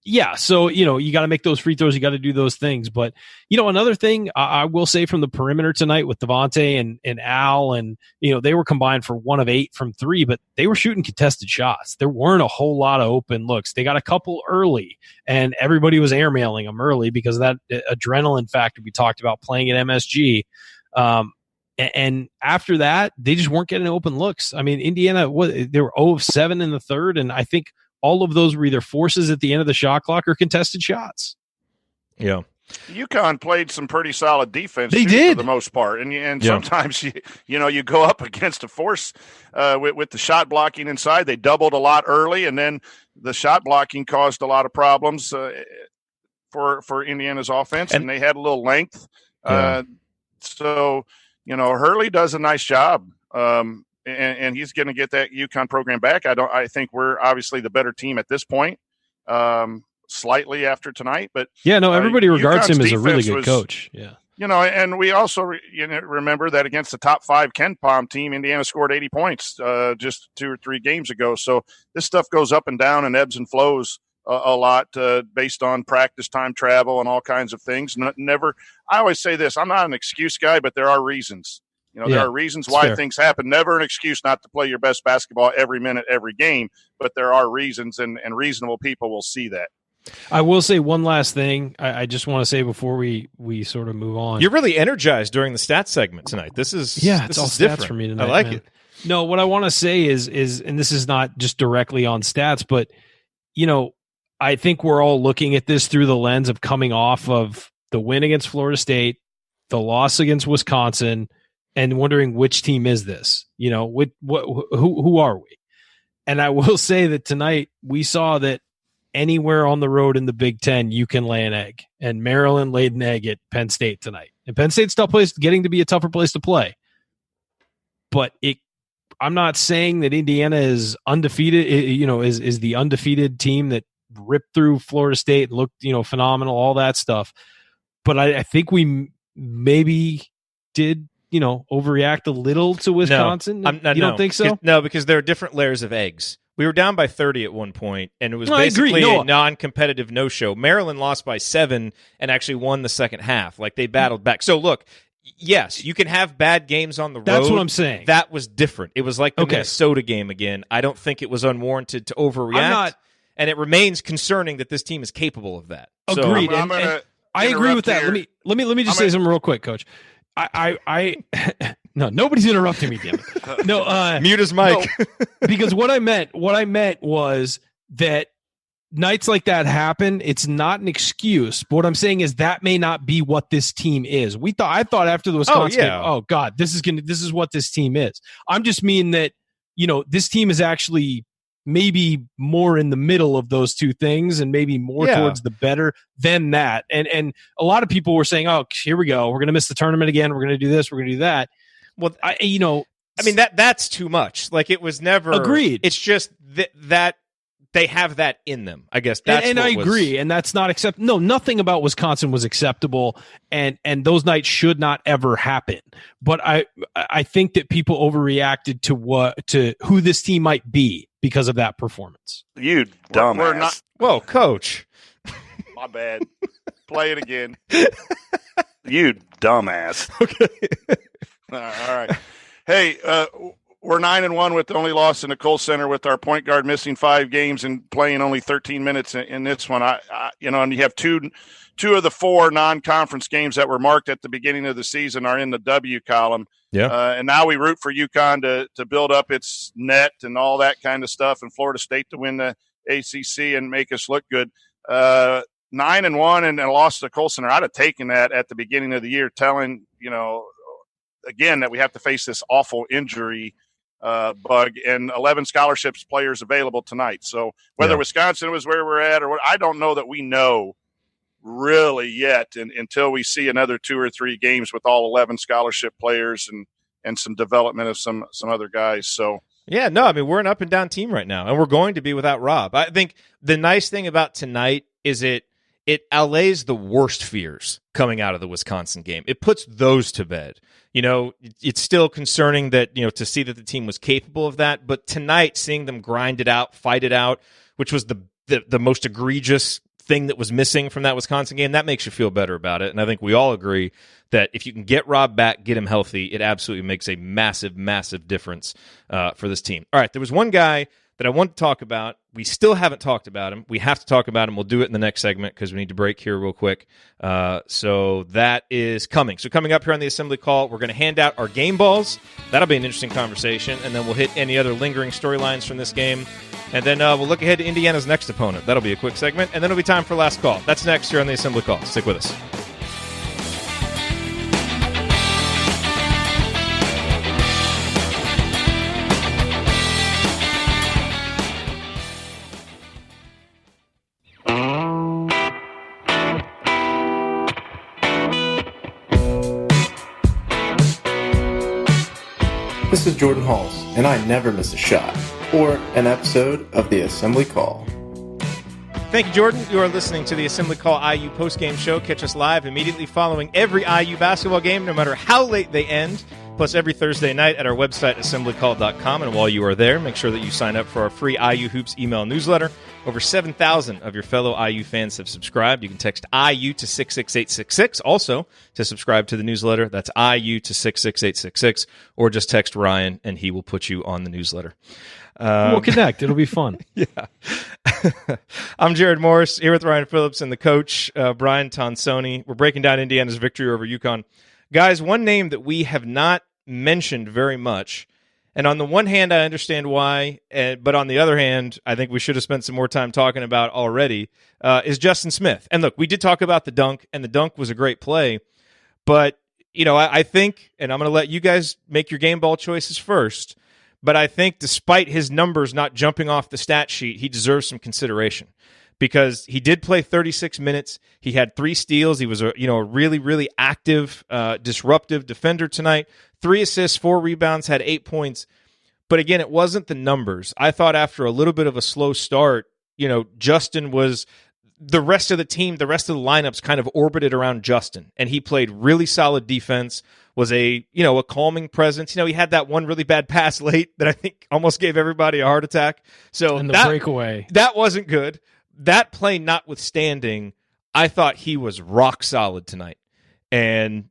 Yeah, so, you got to make those free throws. You got to do those things. But, another thing I will say from the perimeter tonight with Devonte and Al, and, they were combined for 1 of 8 from 3, but they were shooting contested shots. There weren't a whole lot of open looks. They got a couple early, and everybody was airmailing them early because of that adrenaline factor we talked about playing at MSG. And after that, they just weren't getting open looks. I mean, Indiana, they were 0 of 7 in the third, and I think all of those were either forces at the end of the shot clock or contested shots. Yeah. UConn played some pretty solid defense. They did for the most part, and sometimes you go up against a force with the shot blocking inside. They doubled a lot early, and then the shot blocking caused a lot of problems for Indiana's offense, and they had a little length. So Hurley does a nice job. And he's going to get that UConn program back. I think we're obviously the better team at this point, slightly after tonight. But everybody regards UConn's him as a really good coach. Yeah, and we also remember that against the top 5 Ken Palm team, Indiana scored 80 points just 2 or 3 games ago. So this stuff goes up and down and ebbs and flows a lot based on practice time, travel, and all kinds of things. I always say this: I'm not an excuse guy, but there are reasons. There are reasons why things happen. Never an excuse not to play your best basketball every minute, every game, but there are reasons, and reasonable people will see that. I will say one last thing. I just want to say before we sort of move on. You're really energized during the stats segment tonight. This is it's all stats different for me tonight. I like it. No, what I want to say is, and this is not just directly on stats, but I think we're all looking at this through the lens of coming off of the win against Florida State, the loss against Wisconsin, and wondering which team is this? Who are we? And I will say that tonight we saw that anywhere on the road in the Big Ten you can lay an egg, and Maryland laid an egg at Penn State tonight. And Penn State's getting to be a tougher place to play. But I'm not saying that Indiana is undefeated. Is the undefeated team that ripped through Florida State, looked phenomenal, all that stuff. But I think we maybe did. Overreact a little to Wisconsin? You don't think so? No, because there are different layers of eggs. We were down by 30 at one point, and it was basically a non-competitive no-show. Maryland lost by 7 and actually won the second half. Like, they battled back. So, look, yes, you can have bad games on the road. That's what I'm saying. That was different. It was like the Minnesota game again. I don't think it was unwarranted to overreact, and it remains concerning that this team is capable of that. Agreed. So, I agree with that. Let me just say something real quick, Coach. No, nobody's interrupting me, damn it. No, mute his mic. No, because what I meant was that nights like that happen. It's not an excuse. But what I'm saying is that may not be what this team is. I thought after the Wisconsin game, oh God, this is what this team is. I'm just meaning that, this team is actually maybe more in the middle of those two things and maybe more towards the better than that. And a lot of people were saying, oh, here we go. We're going to miss the tournament again. We're going to do this. We're going to do that. Well, that's too much. Like, it was never agreed. It's just that they have that in them. I guess that's and I agree. And that's not acceptable. No, nothing about Wisconsin was acceptable. And those nights should not ever happen. But I think that people overreacted to who this team might be because of that performance. You dumbass. Whoa, Coach. My bad. Play it again. You dumbass. Okay. All right. Hey, we're 9-1 with the only loss in the Kohl Center with our point guard missing 5 games and playing only 13 minutes in this one. And you have two of the 4 non-conference games that were marked at the beginning of the season are in the W column. Yeah. And now we root for UConn to build up its net and all that kind of stuff, and Florida State to win the ACC and make us look good. 9-1 and a loss to Kohl Center. I'd have taken that at the beginning of the year, telling, again, that we have to face this awful injury bug, and 11 scholarships players available tonight. So whether Wisconsin was where we're at or what, I don't know that we know really yet until we see another 2 or 3 games with all 11 scholarship players and some development of some other guys. So yeah, no, I mean, we're an up and down team right now, and we're going to be without Rob. I think the nice thing about tonight is it allays the worst fears coming out of the Wisconsin game. It puts those to bed. It's still concerning that, to see that the team was capable of that, but tonight seeing them grind it out, fight it out, which was the most egregious thing that was missing from that Wisconsin game, that makes you feel better about it. And I think we all agree that if you can get Rob back, get him healthy, it absolutely makes a massive, massive difference for this team. All right, there was one guy that I want to talk about. We still haven't talked about him. We have to talk about him. We'll do it in the next segment because we need to break here real quick. So that is coming. So coming up here on the Assembly Call, we're going to hand out our game balls. That'll be an interesting conversation. And then we'll hit any other lingering storylines from this game. And then we'll look ahead to Indiana's next opponent. That'll be a quick segment. And then it'll be time for last call. That's next here on the Assembly Call. Stick with us. This is Jordan Halls, and I never miss a shot or an episode of the Assembly Call. Thank you, Jordan. You are listening to the Assembly Call IU postgame show. Catch us live immediately following every IU basketball game, no matter how late they end, plus every Thursday night at our website, assemblycall.com. And while you are there, make sure that you sign up for our free IU Hoops email newsletter. Over 7,000 of your fellow IU fans have subscribed. You can text IU to 66866. Also, to subscribe to the newsletter, that's IU to 66866, or just text Ryan, and he will put you on the newsletter. We'll connect. It'll be fun. Yeah. I'm Jerod Morris, here with Ryan Phillips and the coach, Brian Tonsoni. We're breaking down Indiana's victory over UConn. Guys, one name that we have not mentioned very much, and on the one hand, I understand why, but on the other hand, I think we should have spent some more time talking about already, is Justin Smith. And look, we did talk about the dunk, and the dunk was a great play, but, you know, I think, and I'm going to let you guys make your game ball choices first, but I think despite his numbers not jumping off the stat sheet, he deserves some consideration because he did play 36 minutes. He had 3 steals. He was a really, really active, disruptive defender tonight. 3 assists, 4 rebounds, had 8 points. But again, it wasn't the numbers. I thought after a little bit of a slow start, Justin was the rest of the team, the rest of the lineups kind of orbited around Justin, and he played really solid defense. Was a calming presence. He had that one really bad pass late that I think almost gave everybody a heart attack. So and the that breakaway. That wasn't good. That play notwithstanding, I thought he was rock solid tonight. And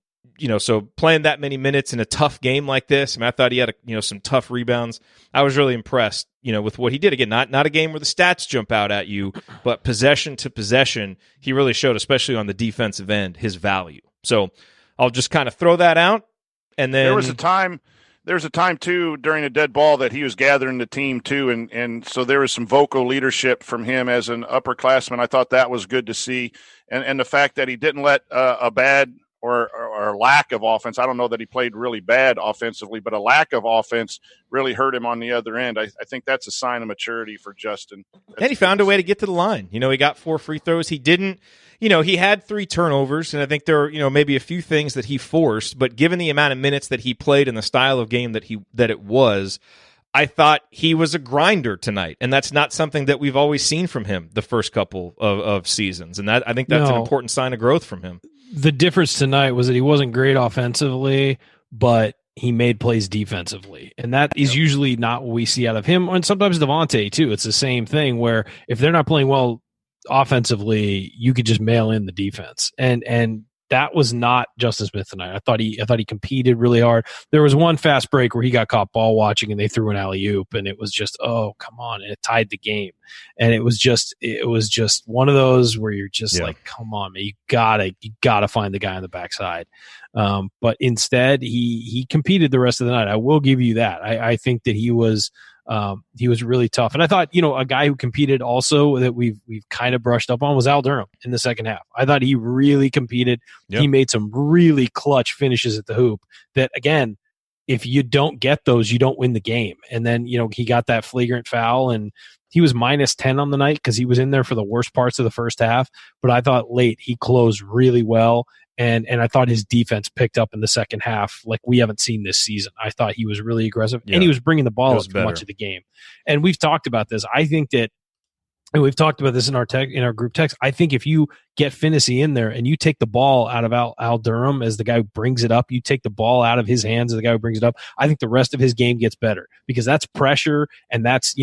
so playing that many minutes in a tough game like this, I thought he had some tough rebounds. I was really impressed, with what he did. Again, not a game where the stats jump out at you, but possession to possession, he really showed, especially on the defensive end, his value. So I'll just kind of throw that out, and then there was a time too during a dead ball that he was gathering the team too, and so there was some vocal leadership from him as an upperclassman. I thought that was good to see, and the fact that he didn't let a bad or lack of offense. I don't know that he played really bad offensively, but a lack of offense really hurt him on the other end. I think that's a sign of maturity for Justin. And he found a way to get to the line. He got 4 free throws. He didn't. He had 3 turnovers, and I think there are, maybe a few things that he forced, but given the amount of minutes that he played and the style of game that it was, I thought he was a grinder tonight, and that's not something that we've always seen from him the first couple of seasons, and I think that's an important sign of growth from him. The difference tonight was that he wasn't great offensively, but he made plays defensively, and that is usually not what we see out of him, and sometimes Devonte too. It's the same thing where if they're not playing well offensively, you could just mail in the defense, and that was not Justin Smith tonight. I thought he competed really hard. There was one fast break where he got caught ball watching and they threw an alley-oop, and it was just, oh, come on, and it tied the game. And it was just one of those where you're just like, come on, man, you gotta find the guy on the backside. But instead he competed the rest of the night. I will give you that. I think that he was really tough. And I thought, a guy who competed also that we've kind of brushed up on was Al Durham in the second half. I thought he really competed. Yep. He made some really clutch finishes at the hoop that, again, if you don't get those, you don't win the game. And then, he got that flagrant foul, and he was minus 10 on the night because he was in there for the worst parts of the first half. But I thought late he closed really well. And I thought his defense picked up in the second half like we haven't seen this season. I thought he was really aggressive, and he was bringing the ball up for much of the game. And we've talked about this. I think that and we've talked about this in our group text. I think if you get Phinisee in there and you take the ball out of Al Durham as the guy who brings it up, you take the ball out of his hands as the guy who brings it up, I think the rest of his game gets better because that's pressure and that's,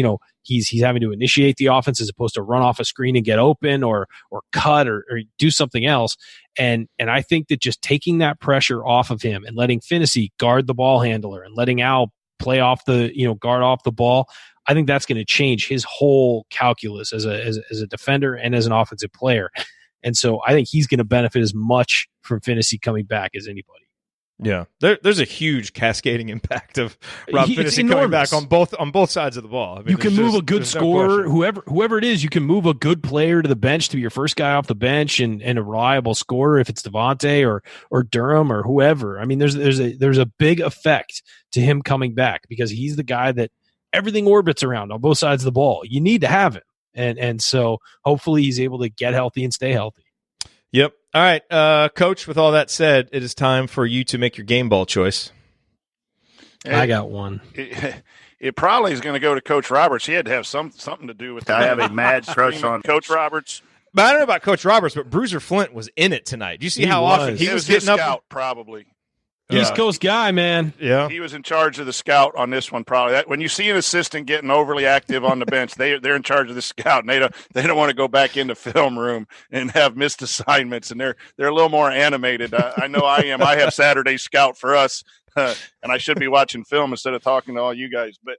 he's having to initiate the offense as opposed to run off a screen and get open or cut or do something else. And I think that just taking that pressure off of him and letting Phinisee guard the ball handler and letting Al play off the, guard off the ball, I think that's going to change his whole calculus as a defender and as an offensive player. And so I think he's going to benefit as much from Phinisee coming back as anybody. Yeah, there's a huge cascading impact of Rob Phinisee coming back on both sides of the ball. I mean, you can move a good scorer, whoever it is. You can move a good player to the bench to be your first guy off the bench and a reliable scorer if it's Devonte or Durham or whoever. I mean, there's a big effect to him coming back because he's the guy that everything orbits around on both sides of the ball. You need to have him, and so hopefully he's able to get healthy and stay healthy. Yep. All right, Coach, with all that said, it is time for you to make your game ball choice. I got one. It probably is going to go to Coach Roberts. He had to have something to do with that. I have a mad crush on Coach Roberts. But I don't know about Coach Roberts, but Bruiser Flint was in it tonight. Do you see how often he was getting his up? Scout, probably. East Coast guy, man. Yeah, he was in charge of the scout on this one. Probably when you see an assistant getting overly active on the bench, they're in charge of the scout, and they don't want to go back into film room and have missed assignments, and they're a little more animated. I know I am. I have Saturday scout for us, and I should be watching film instead of talking to all you guys. But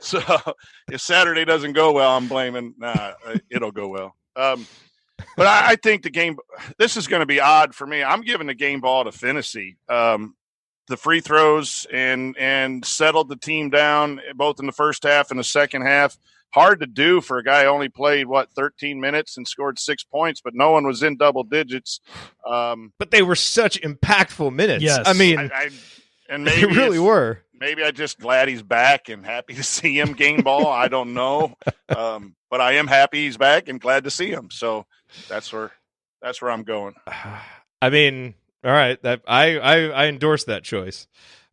so if Saturday doesn't go well, I'm blaming. It'll go well. But I think the game – this is going to be odd for me. I'm giving the game ball to Phinisee. The free throws and settled the team down both in the first half and the second half. Hard to do for a guy who only played, 13 minutes and scored 6 points, but no one was in double digits. But they were such impactful minutes. Yes. I mean, and they maybe really were. Maybe I'm just glad he's back and happy to see him game ball. I don't know. But I am happy he's back and glad to see him. So that's where I'm going. I mean, all right. I endorse that choice.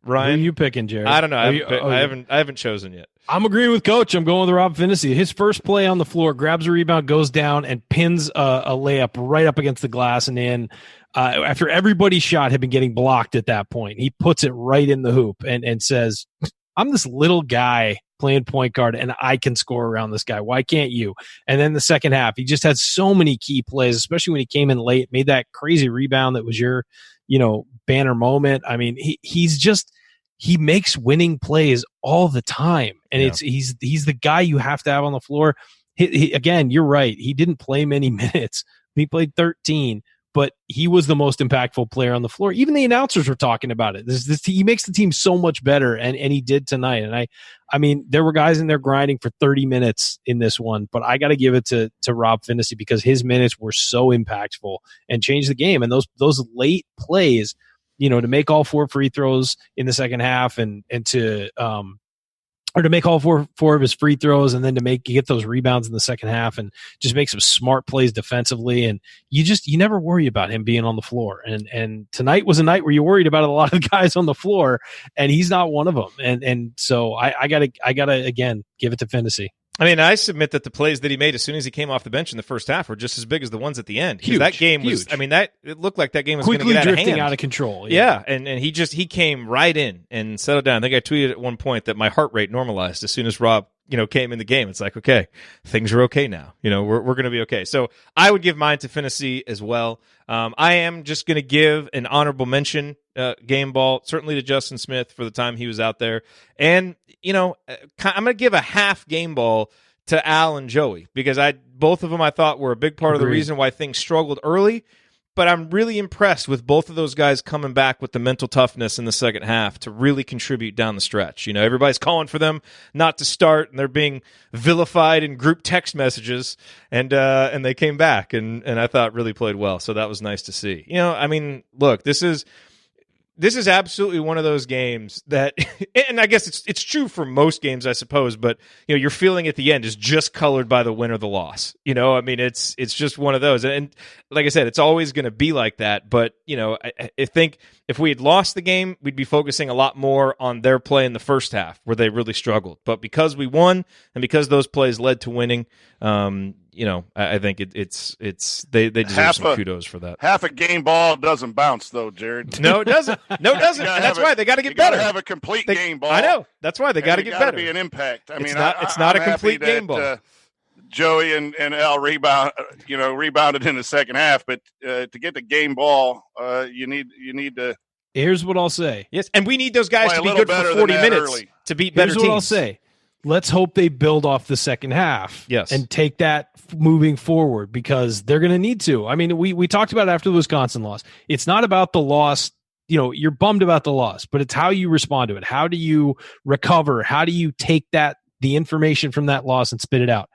Ryan, who are you picking, Jerod? I don't know. I haven't chosen yet. I'm agreeing with Coach. I'm going with Rob Phinisee. His first play on the floor, grabs a rebound, goes down, and pins a layup right up against the glass and in. After everybody's shot had been getting blocked at that point, he puts it right in the hoop and says, I'm this little guy playing point guard, and I can score around this guy. Why can't you? And then the second half, he just had so many key plays, especially when he came in late, made that crazy rebound that was your, banner moment. I mean, he makes winning plays all the time, and he's the guy you have to have on the floor. Again, you're right. He didn't play many minutes. He played 13. But he was the most impactful player on the floor. Even the announcers were talking about it. He makes the team so much better, and he did tonight. And I mean, there were guys in there grinding for 30 minutes in this one, but I got to give it to Rob Phinisee because his minutes were so impactful and changed the game. And those late plays, to make all 4 free throws in the second half and to make all four of his free throws and then to get those rebounds in the second half and just make some smart plays defensively. And you never worry about him being on the floor. And tonight was a night where you worried about a lot of the guys on the floor, and he's not one of them. And so I gotta again give it to Phinisee. I mean, I submit that the plays that he made as soon as he came off the bench in the first half were just as big as the ones at the end. Huge, that game was, huge. I mean, it looked like that game was going to get out of hand. Drifting out of control. Yeah, and he came right in and settled down. I think I tweeted at one point that my heart rate normalized as soon as Rob, came in the game. It's like, okay, things are okay now. We're going to be okay. So I would give mine to Phinisee as well. I am just going to give an honorable mention game ball, certainly to Justin Smith for the time he was out there. And, I'm going to give a half game ball to Al and Joey, because both of them I thought were a big part of the reason why things struggled early. But I'm really impressed with both of those guys coming back with the mental toughness in the second half to really contribute down the stretch. Everybody's calling for them not to start, and they're being vilified in group text messages, and they came back and I thought really played well. So that was nice to see. I mean, look, this is this is absolutely one of those games that, and I guess it's true for most games, I suppose, but your feeling at the end is just colored by the win or the loss. I mean, it's just one of those. And like I said, it's always going to be like that. But, I think if we had lost the game, we'd be focusing a lot more on their play in the first half where they really struggled. But because we won and because those plays led to winning, I think they deserve some kudos for that. Half a game ball doesn't bounce, though, Jerod. No, it doesn't. No, it doesn't. And that's why they got to get better. Have a complete game ball. I know. That's why they got to get better. Be an impact. I mean, it's not a complete game ball. Joey and Al rebounded in the second half, but to get the game ball, you need to. Here's what I'll say. Yes, and we need those guys to be good for 40 minutes early to beat better teams. Here's what I'll say. Let's hope they build off the second half. Yes. And take that moving forward because they're going to need to. I mean, we talked about it after the Wisconsin loss. It's not about the loss. You're bummed about the loss, but it's how you respond to it. How do you recover? How do you take the information from that loss and spit it out?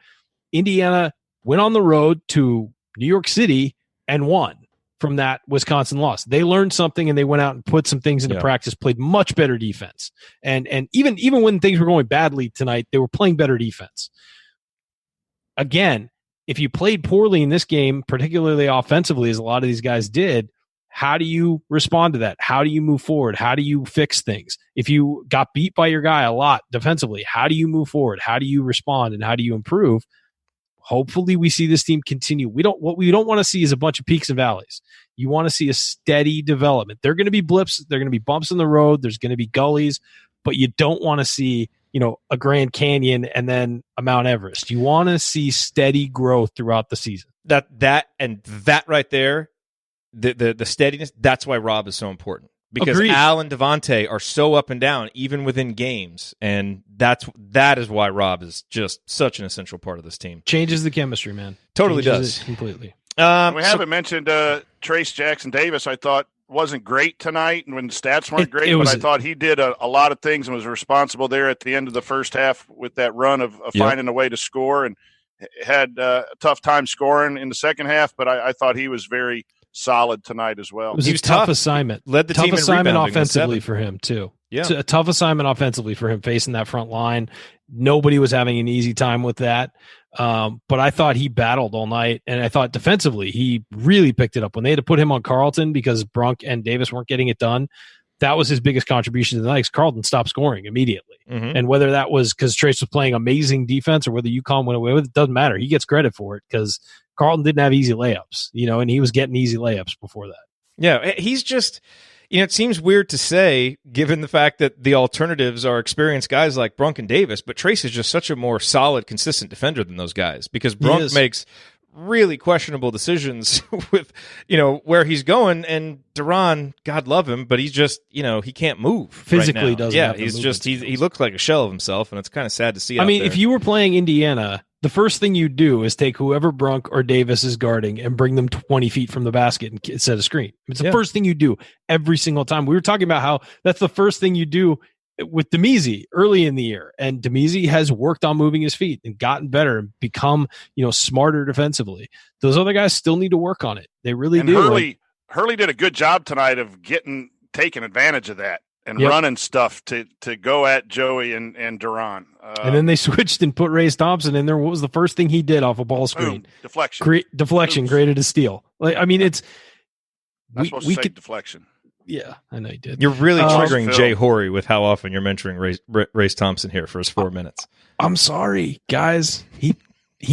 Indiana went on the road to New York City and won from that Wisconsin loss. They learned something and they went out and put some things into practice, played much better defense. And even when things were going badly tonight, they were playing better defense. Again, if you played poorly in this game, particularly offensively, as a lot of these guys did, how do you respond to that? How do you move forward? How do you fix things? If you got beat by your guy a lot defensively, how do you move forward? How do you respond and how do you improve? Hopefully we see this team continue. What we don't want to see is a bunch of peaks and valleys. You want to see a steady development. There are going to be blips. There are going to be bumps in the road. There's going to be gullies, but you don't want to see, a Grand Canyon and then a Mount Everest. You want to see steady growth throughout the season. That right there, the steadiness, that's why Rob is so important. Because Agreed. Al and Devonte are so up and down, even within games, and that is why Rob is just such an essential part of this team. Changes the chemistry, man. Totally Changes does. it completely. We haven't mentioned Trace Jackson Davis. I thought wasn't great tonight, and when the stats weren't great, but I thought he did a lot of things and was responsible there at the end of the first half with that run of finding a way to score, and had a tough time scoring in the second half. But I thought he was very solid tonight as well. It was a tough assignment. Led the tough team in assignment rebounding offensively for him too. Yeah, a tough assignment offensively for him facing that front line. Nobody was having an easy time with that. But I thought he battled all night, and I thought defensively he really picked it up when they had to put him on Carlton because Brunk and Davis weren't getting it done. That was his biggest contribution to the night. Carlton stopped scoring immediately. Mm-hmm. And whether that was because Trace was playing amazing defense or whether UConn went away with it, doesn't matter. He gets credit for it because Carlton didn't have easy layups, and he was getting easy layups before that. Yeah, he's just, it seems weird to say given the fact that the alternatives are experienced guys like Brunk and Davis, but Trace is just such a more solid, consistent defender than those guys because Brunk makes really questionable decisions with, where he's going, and Durham, God love him, but he's just, he can't move physically. Right now. Doesn't. Yeah, he's just he looks like a shell of himself, and it's kind of sad to see. I mean, if you were playing Indiana, the first thing you do is take whoever Brunk or Davis is guarding and bring them 20 feet from the basket and set a screen. It's the first thing you do every single time. We were talking about how that's the first thing you do with Damezi early in the year, and Damezi has worked on moving his feet and gotten better and become, smarter defensively. Those other guys still need to work on it. They really do. Hurley did a good job tonight of taking advantage of that and running stuff to go at Joey and Durham. And then they switched and put Race Thompson in there. What was the first thing he did off a ball screen? Deflection. Deflection created a steal. It's we could deflection. Yeah, I know you did. You're really triggering Jay Horry with how often you're mentioning Race Thompson here for his 4 minutes. I'm sorry, guys. He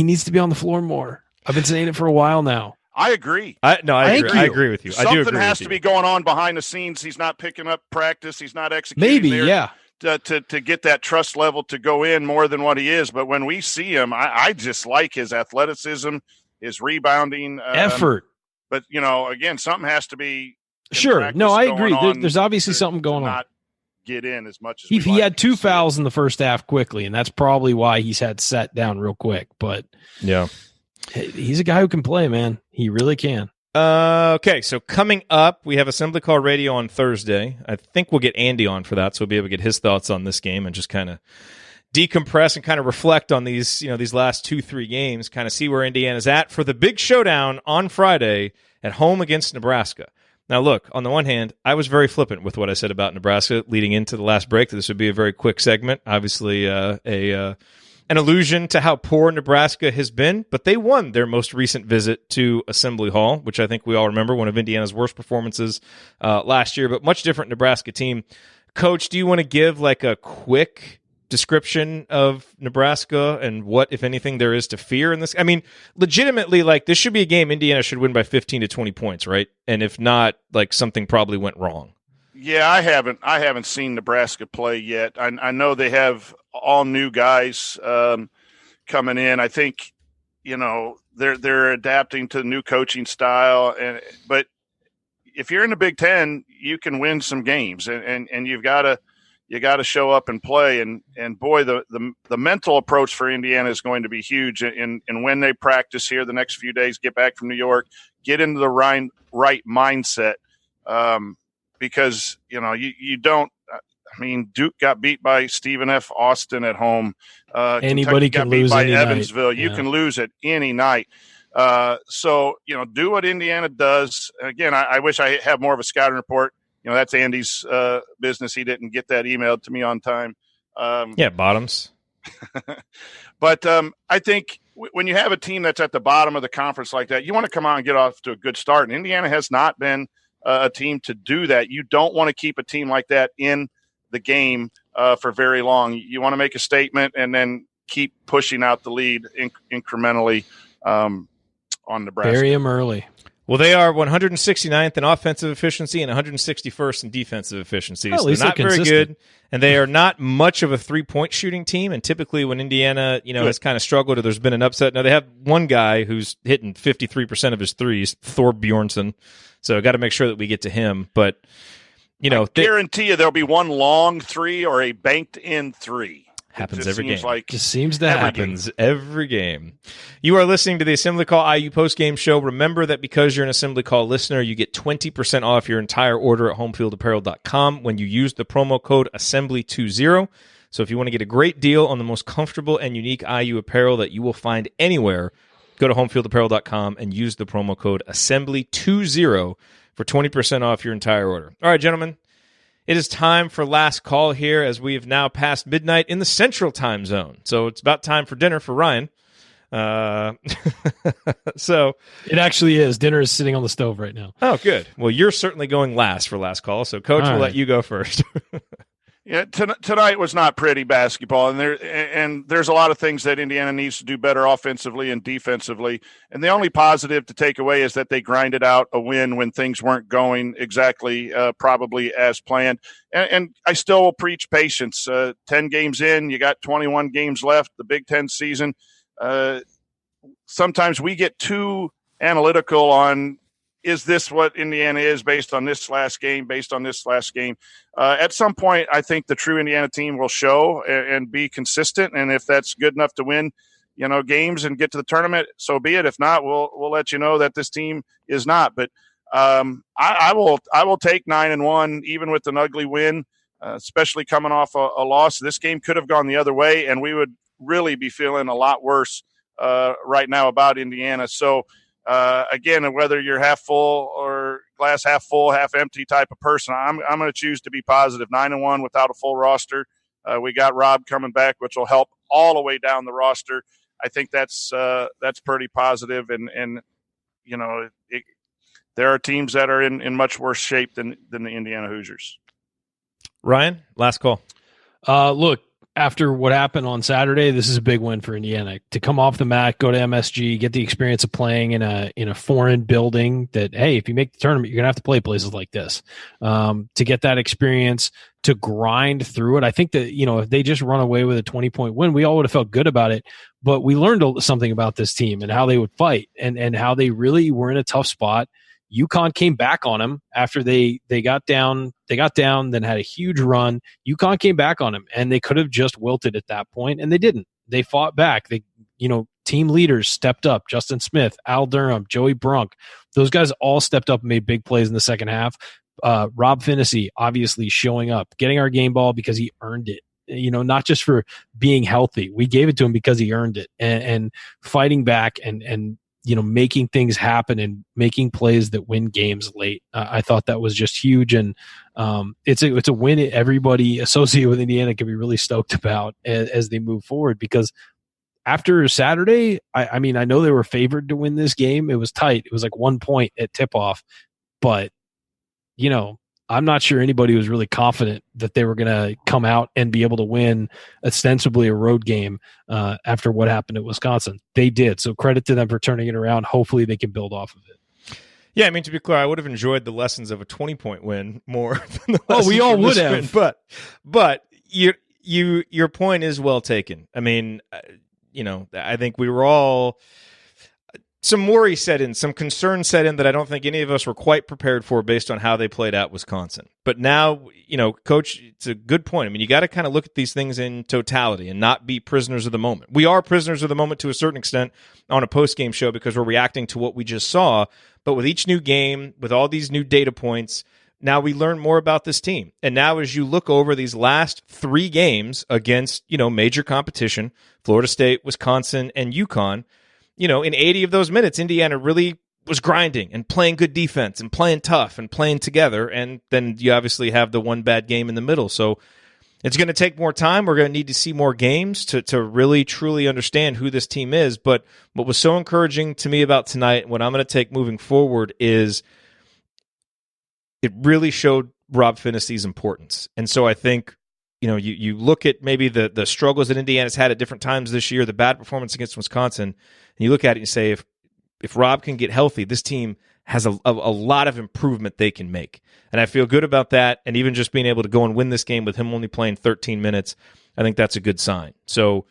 needs to be on the floor more. I've been saying it for a while now. I agree. I agree with you. Something has to be going on behind the scenes. He's not picking up practice. He's not executing. Maybe, to get that trust level to go in more than what he is. But when we see him, I just like his athleticism, his rebounding effort. But again, something has to be. Sure. No, I agree. There's obviously something going on. Not get in as much as he had 2 fouls in the first half quickly, and that's probably why he's had set down real quick. But he's a guy who can play, man. He really can. Okay, so coming up, we have Assembly Call Radio on Thursday. I think we'll get Andy on for that, so we'll be able to get his thoughts on this game and just kind of decompress and kind of reflect on these last 2-3 games, kind of see where Indiana's at for the big showdown on Friday at home against Nebraska. Now, look, on the one hand, I was very flippant with what I said about Nebraska leading into the last break. This would be a very quick segment. Obviously, an allusion to how poor Nebraska has been, but they won their most recent visit to Assembly Hall, which I think we all remember, one of Indiana's worst performances last year, but much different Nebraska team. Coach, do you want to give like a quick description of Nebraska and what, if anything, there is to fear in this? I mean, legitimately, like, this should be a game Indiana should win by 15 to 20 points, right? And if not, like, something probably went wrong. Yeah, I haven't seen Nebraska play yet. I know they have all new guys coming in. I think, they're adapting to the new coaching style, but if you're in the Big Ten, you can win some games, and you got to show up and play. And boy, the mental approach for Indiana is going to be huge. And when they practice here the next few days, get back from New York, get into the right mindset. Because you don't. I mean, Duke got beat by Stephen F. Austin at home. Anybody can lose by any Evansville. night. You can lose it any night. So do what Indiana does. Again, I wish I had more of a scouting report. That's Andy's business. He didn't get that emailed to me on time. Bottoms. But I think when you have a team that's at the bottom of the conference like that, you want to come out and get off to a good start. And Indiana has not been a team to do that. You don't want to keep a team like that in the game for very long. You want to make a statement and then keep pushing out the lead incrementally on Nebraska. Bury them early. Well, they are 169th in offensive efficiency and 161st in defensive efficiency. Well, so they're not very good, and they are not much of a three-point shooting team. And typically when Indiana, has kind of struggled or there's been an upset, now they have one guy who's hitting 53% of his threes, Thor Bjornsson. So got to make sure that we get to him. But, I guarantee you there'll be one long three or a banked-in three. Happens every game. Just seems to happen every game. You are listening to the Assembly Call IU postgame show. Remember that because you're an Assembly Call listener, you get 20% off your entire order at homefieldapparel.com when you use the promo code assembly20. So if you want to get a great deal on the most comfortable and unique IU apparel that you will find anywhere, go to homefieldapparel.com and use the promo code assembly20 for 20% off your entire order. All right, gentlemen. It is time for last call here as we have now passed midnight in the Central Time Zone. So it's about time for dinner for Ryan. So it actually is. Dinner is sitting on the stove right now. Oh, good. Well, you're certainly going last for last call. So, Coach, we'll let you go first. Yeah, tonight was not pretty basketball, and there's a lot of things that Indiana needs to do better offensively and defensively. And the only positive to take away is that they grinded out a win when things weren't going exactly probably as planned. And I still will preach patience. 10 games in, you got 21 games left, the Big Ten season. Sometimes we get too analytical on, is this what Indiana is based on this last game, At some point, I think the true Indiana team will show and be consistent. And if that's good enough to win, games and get to the tournament, so be it. If not, we'll let you know that this team is not. But I will take 9-1, even with an ugly win, especially coming off a loss. This game could have gone the other way, and we would really be feeling a lot worse right now about Indiana. So, again, whether you're half full or glass half full, half empty type of person, I'm going to choose to be positive. 9-1 without a full roster. We got Rob coming back, which will help all the way down the roster. I think that's pretty positive. And there are teams that are in much worse shape than the Indiana Hoosiers. Ryan, last call. Look. After what happened on Saturday, this is a big win for Indiana to come off the mat, go to MSG, get the experience of playing in a foreign building that, hey, if you make the tournament, you're going to have to play places like this. To get that experience, to grind through it. I think that, if they just run away with a 20-point win, we all would have felt good about it. But we learned something about this team and how they would fight and how they really were in a tough spot. UConn came back on them after they got down, then had a huge run. UConn came back on them, and they could have just wilted at that point, and they didn't. They fought back. Team leaders stepped up. Justin Smith, Al Durham, Joey Brunk. Those guys all stepped up and made big plays in the second half. Rob Phinisee obviously showing up, getting our game ball because he earned it. Not just for being healthy. We gave it to him because he earned it and fighting back and making things happen and making plays that win games late. I thought that was just huge, and it's a win everybody associated with Indiana can be really stoked about as they move forward, because after Saturday, I mean, I know they were favored to win this game. It was tight. It was like 1 point at tip-off, but I'm not sure anybody was really confident that they were going to come out and be able to win ostensibly a road game after what happened at Wisconsin. They did. So credit to them for turning it around. Hopefully they can build off of it. Yeah, I mean, to be clear, I would have enjoyed the lessons of a 20-point win more than the lessons we all from would this have. win. But your point is well taken. I mean, I think we were all... Some worry set in, some concern set in that I don't think any of us were quite prepared for based on how they played out Wisconsin. But now, Coach, it's a good point. I mean, you got to kind of look at these things in totality and not be prisoners of the moment. We are prisoners of the moment to a certain extent on a post-game show because we're reacting to what we just saw. But with each new game, with all these new data points, now we learn more about this team. And now as you look over these last 3 games against, major competition, Florida State, Wisconsin, and UConn, in 80 of those minutes, Indiana really was grinding and playing good defense and playing tough and playing together. And then you obviously have the one bad game in the middle. So it's going to take more time. We're going to need to see more games to really, truly understand who this team is. But what was so encouraging to me about tonight, what I'm going to take moving forward, is it really showed Rob Phinisee's importance. And so I think, you look at maybe the struggles that Indiana's had at different times this year, the bad performance against Wisconsin, and you look at it and you say, if Rob can get healthy, this team has a lot of improvement they can make. And I feel good about that. And even just being able to go and win this game with him only playing 13 minutes, I think that's a good sign. So,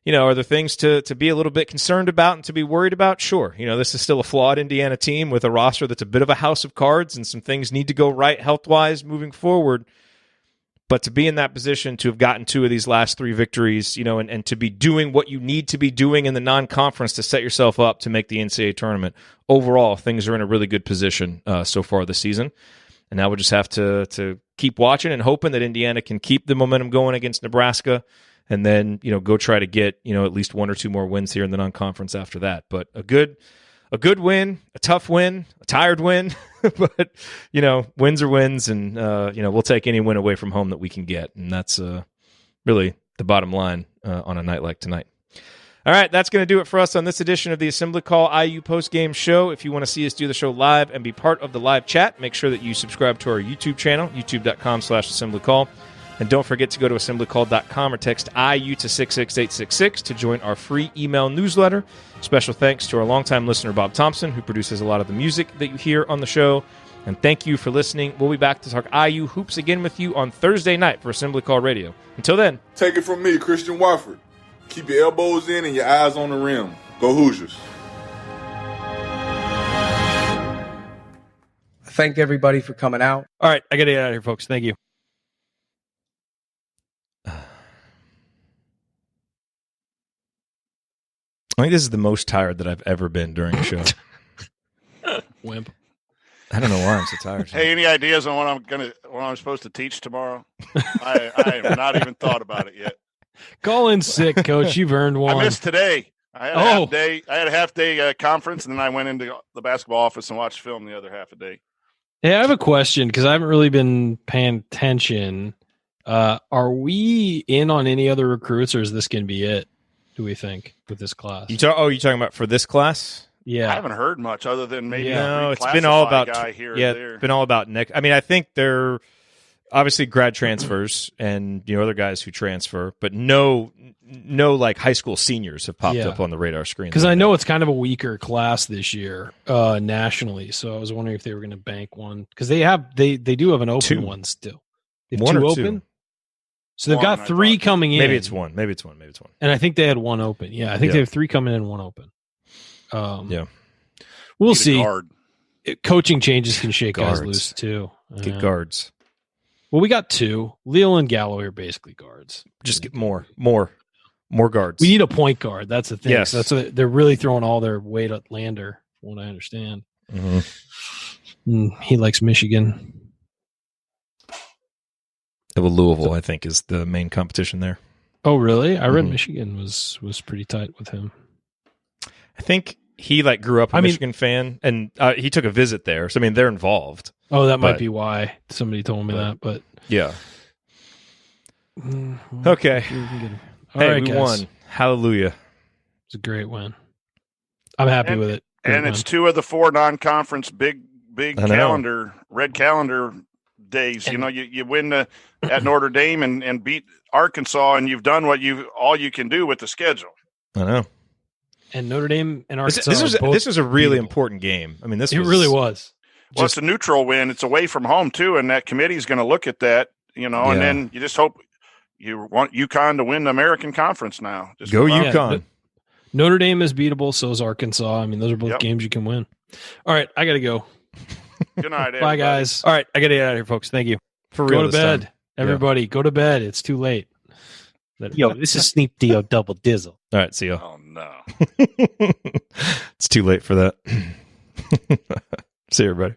are there things to be a little bit concerned about and to be worried about? Sure. This is still a flawed Indiana team with a roster that's a bit of a house of cards, and some things need to go right health-wise moving forward. But to be in that position, to have gotten 2 of these last 3 victories, and to be doing what you need to be doing in the non-conference to set yourself up to make the NCAA tournament, overall, things are in a really good position so far this season. And now we'll just have to keep watching and hoping that Indiana can keep the momentum going against Nebraska, and then go try to get at least 1 or 2 more wins here in the non-conference after that. But a good win, a tough win, a tired win, but wins are wins, and we'll take any win away from home that we can get, and that's really the bottom line on a night like tonight. All right, that's going to do it for us on this edition of the Assembly Call IU Postgame Show. If you want to see us do the show live and be part of the live chat, make sure that you subscribe to our YouTube channel, youtube.com/assemblycall. And don't forget to go to assemblycall.com or text IU to 66866 to join our free email newsletter. Special thanks to our longtime listener, Bob Thompson, who produces a lot of the music that you hear on the show. And thank you for listening. We'll be back to talk IU hoops again with you on Thursday night for Assembly Call Radio. Until then. Take it from me, Christian Wofford. Keep your elbows in and your eyes on the rim. Go Hoosiers. Thank everybody for coming out. All right, I got to get out of here, folks. Thank you. I think this is the most tired that I've ever been during a show. Wimp. I don't know why I'm so tired. Hey, any ideas on what I'm supposed to teach tomorrow? I have not even thought about it yet. Call in sick, Coach. You've earned one. I missed today. I had a half day. I had a half day conference, and then I went into the basketball office and watched film the other half a day. Hey, I have a question because I haven't really been paying attention. Are we in on any other recruits, or is this going to be it? Do we think with this class? You talking about for this class? Yeah, I haven't heard much other than maybe it's been all about guy here. Yeah, or there. it's been all about Nick. I mean, I think they're obviously grad transfers and other guys who transfer, but no like high school seniors have popped up on the radar screen. Because I know it's kind of a weaker class this year nationally, so I was wondering if they were going to bank one because they do have an open one still. They have 1 2 or open. 2? So they've got 3 coming in. Maybe it's one. And I think they had 1 open. Yeah, I think they have 3 coming in and 1 open. Yeah. We'll see. Coaching changes can shake guards guys loose too. Get guards. Well, we got 2. Leal and Galloway are basically guards. Just get more guards. We need a point guard. That's the thing. Yes. So that's what they're really throwing all their weight at Lander, from what I understand. Mm-hmm. He likes Michigan. Well, Louisville, I think, is the main competition there. Oh, really? I read Michigan was pretty tight with him. I think he like grew up a Michigan fan, and he took a visit there. So I mean, they're involved. Oh, that might be why somebody told me that. But yeah. Okay. All right, we guys. won. Hallelujah. It's a great win. I'm happy with it. And it's 2 of the 4 non-conference big red calendar days. You know, you win at Notre Dame and beat Arkansas, and you've done all you can do with the schedule. I know. And Notre Dame and Arkansas. This was a really important game. I mean, it really was. Well, it's a neutral win. It's away from home too, and that committee is going to look at that. And then you just hope you want UConn to win the American Conference now. Just go UConn. Yeah, Notre Dame is beatable. So is Arkansas. I mean, those are both games you can win. All right, I got to go. Good night, everybody. Bye, guys. All right, I got to get out of here, folks. Thank you. For real, go to bed, everybody. Go to bed. It's too late. Yo, this is Sneep Dio Double Dizzle. All right, see you. Oh no, it's too late for that. See you, everybody.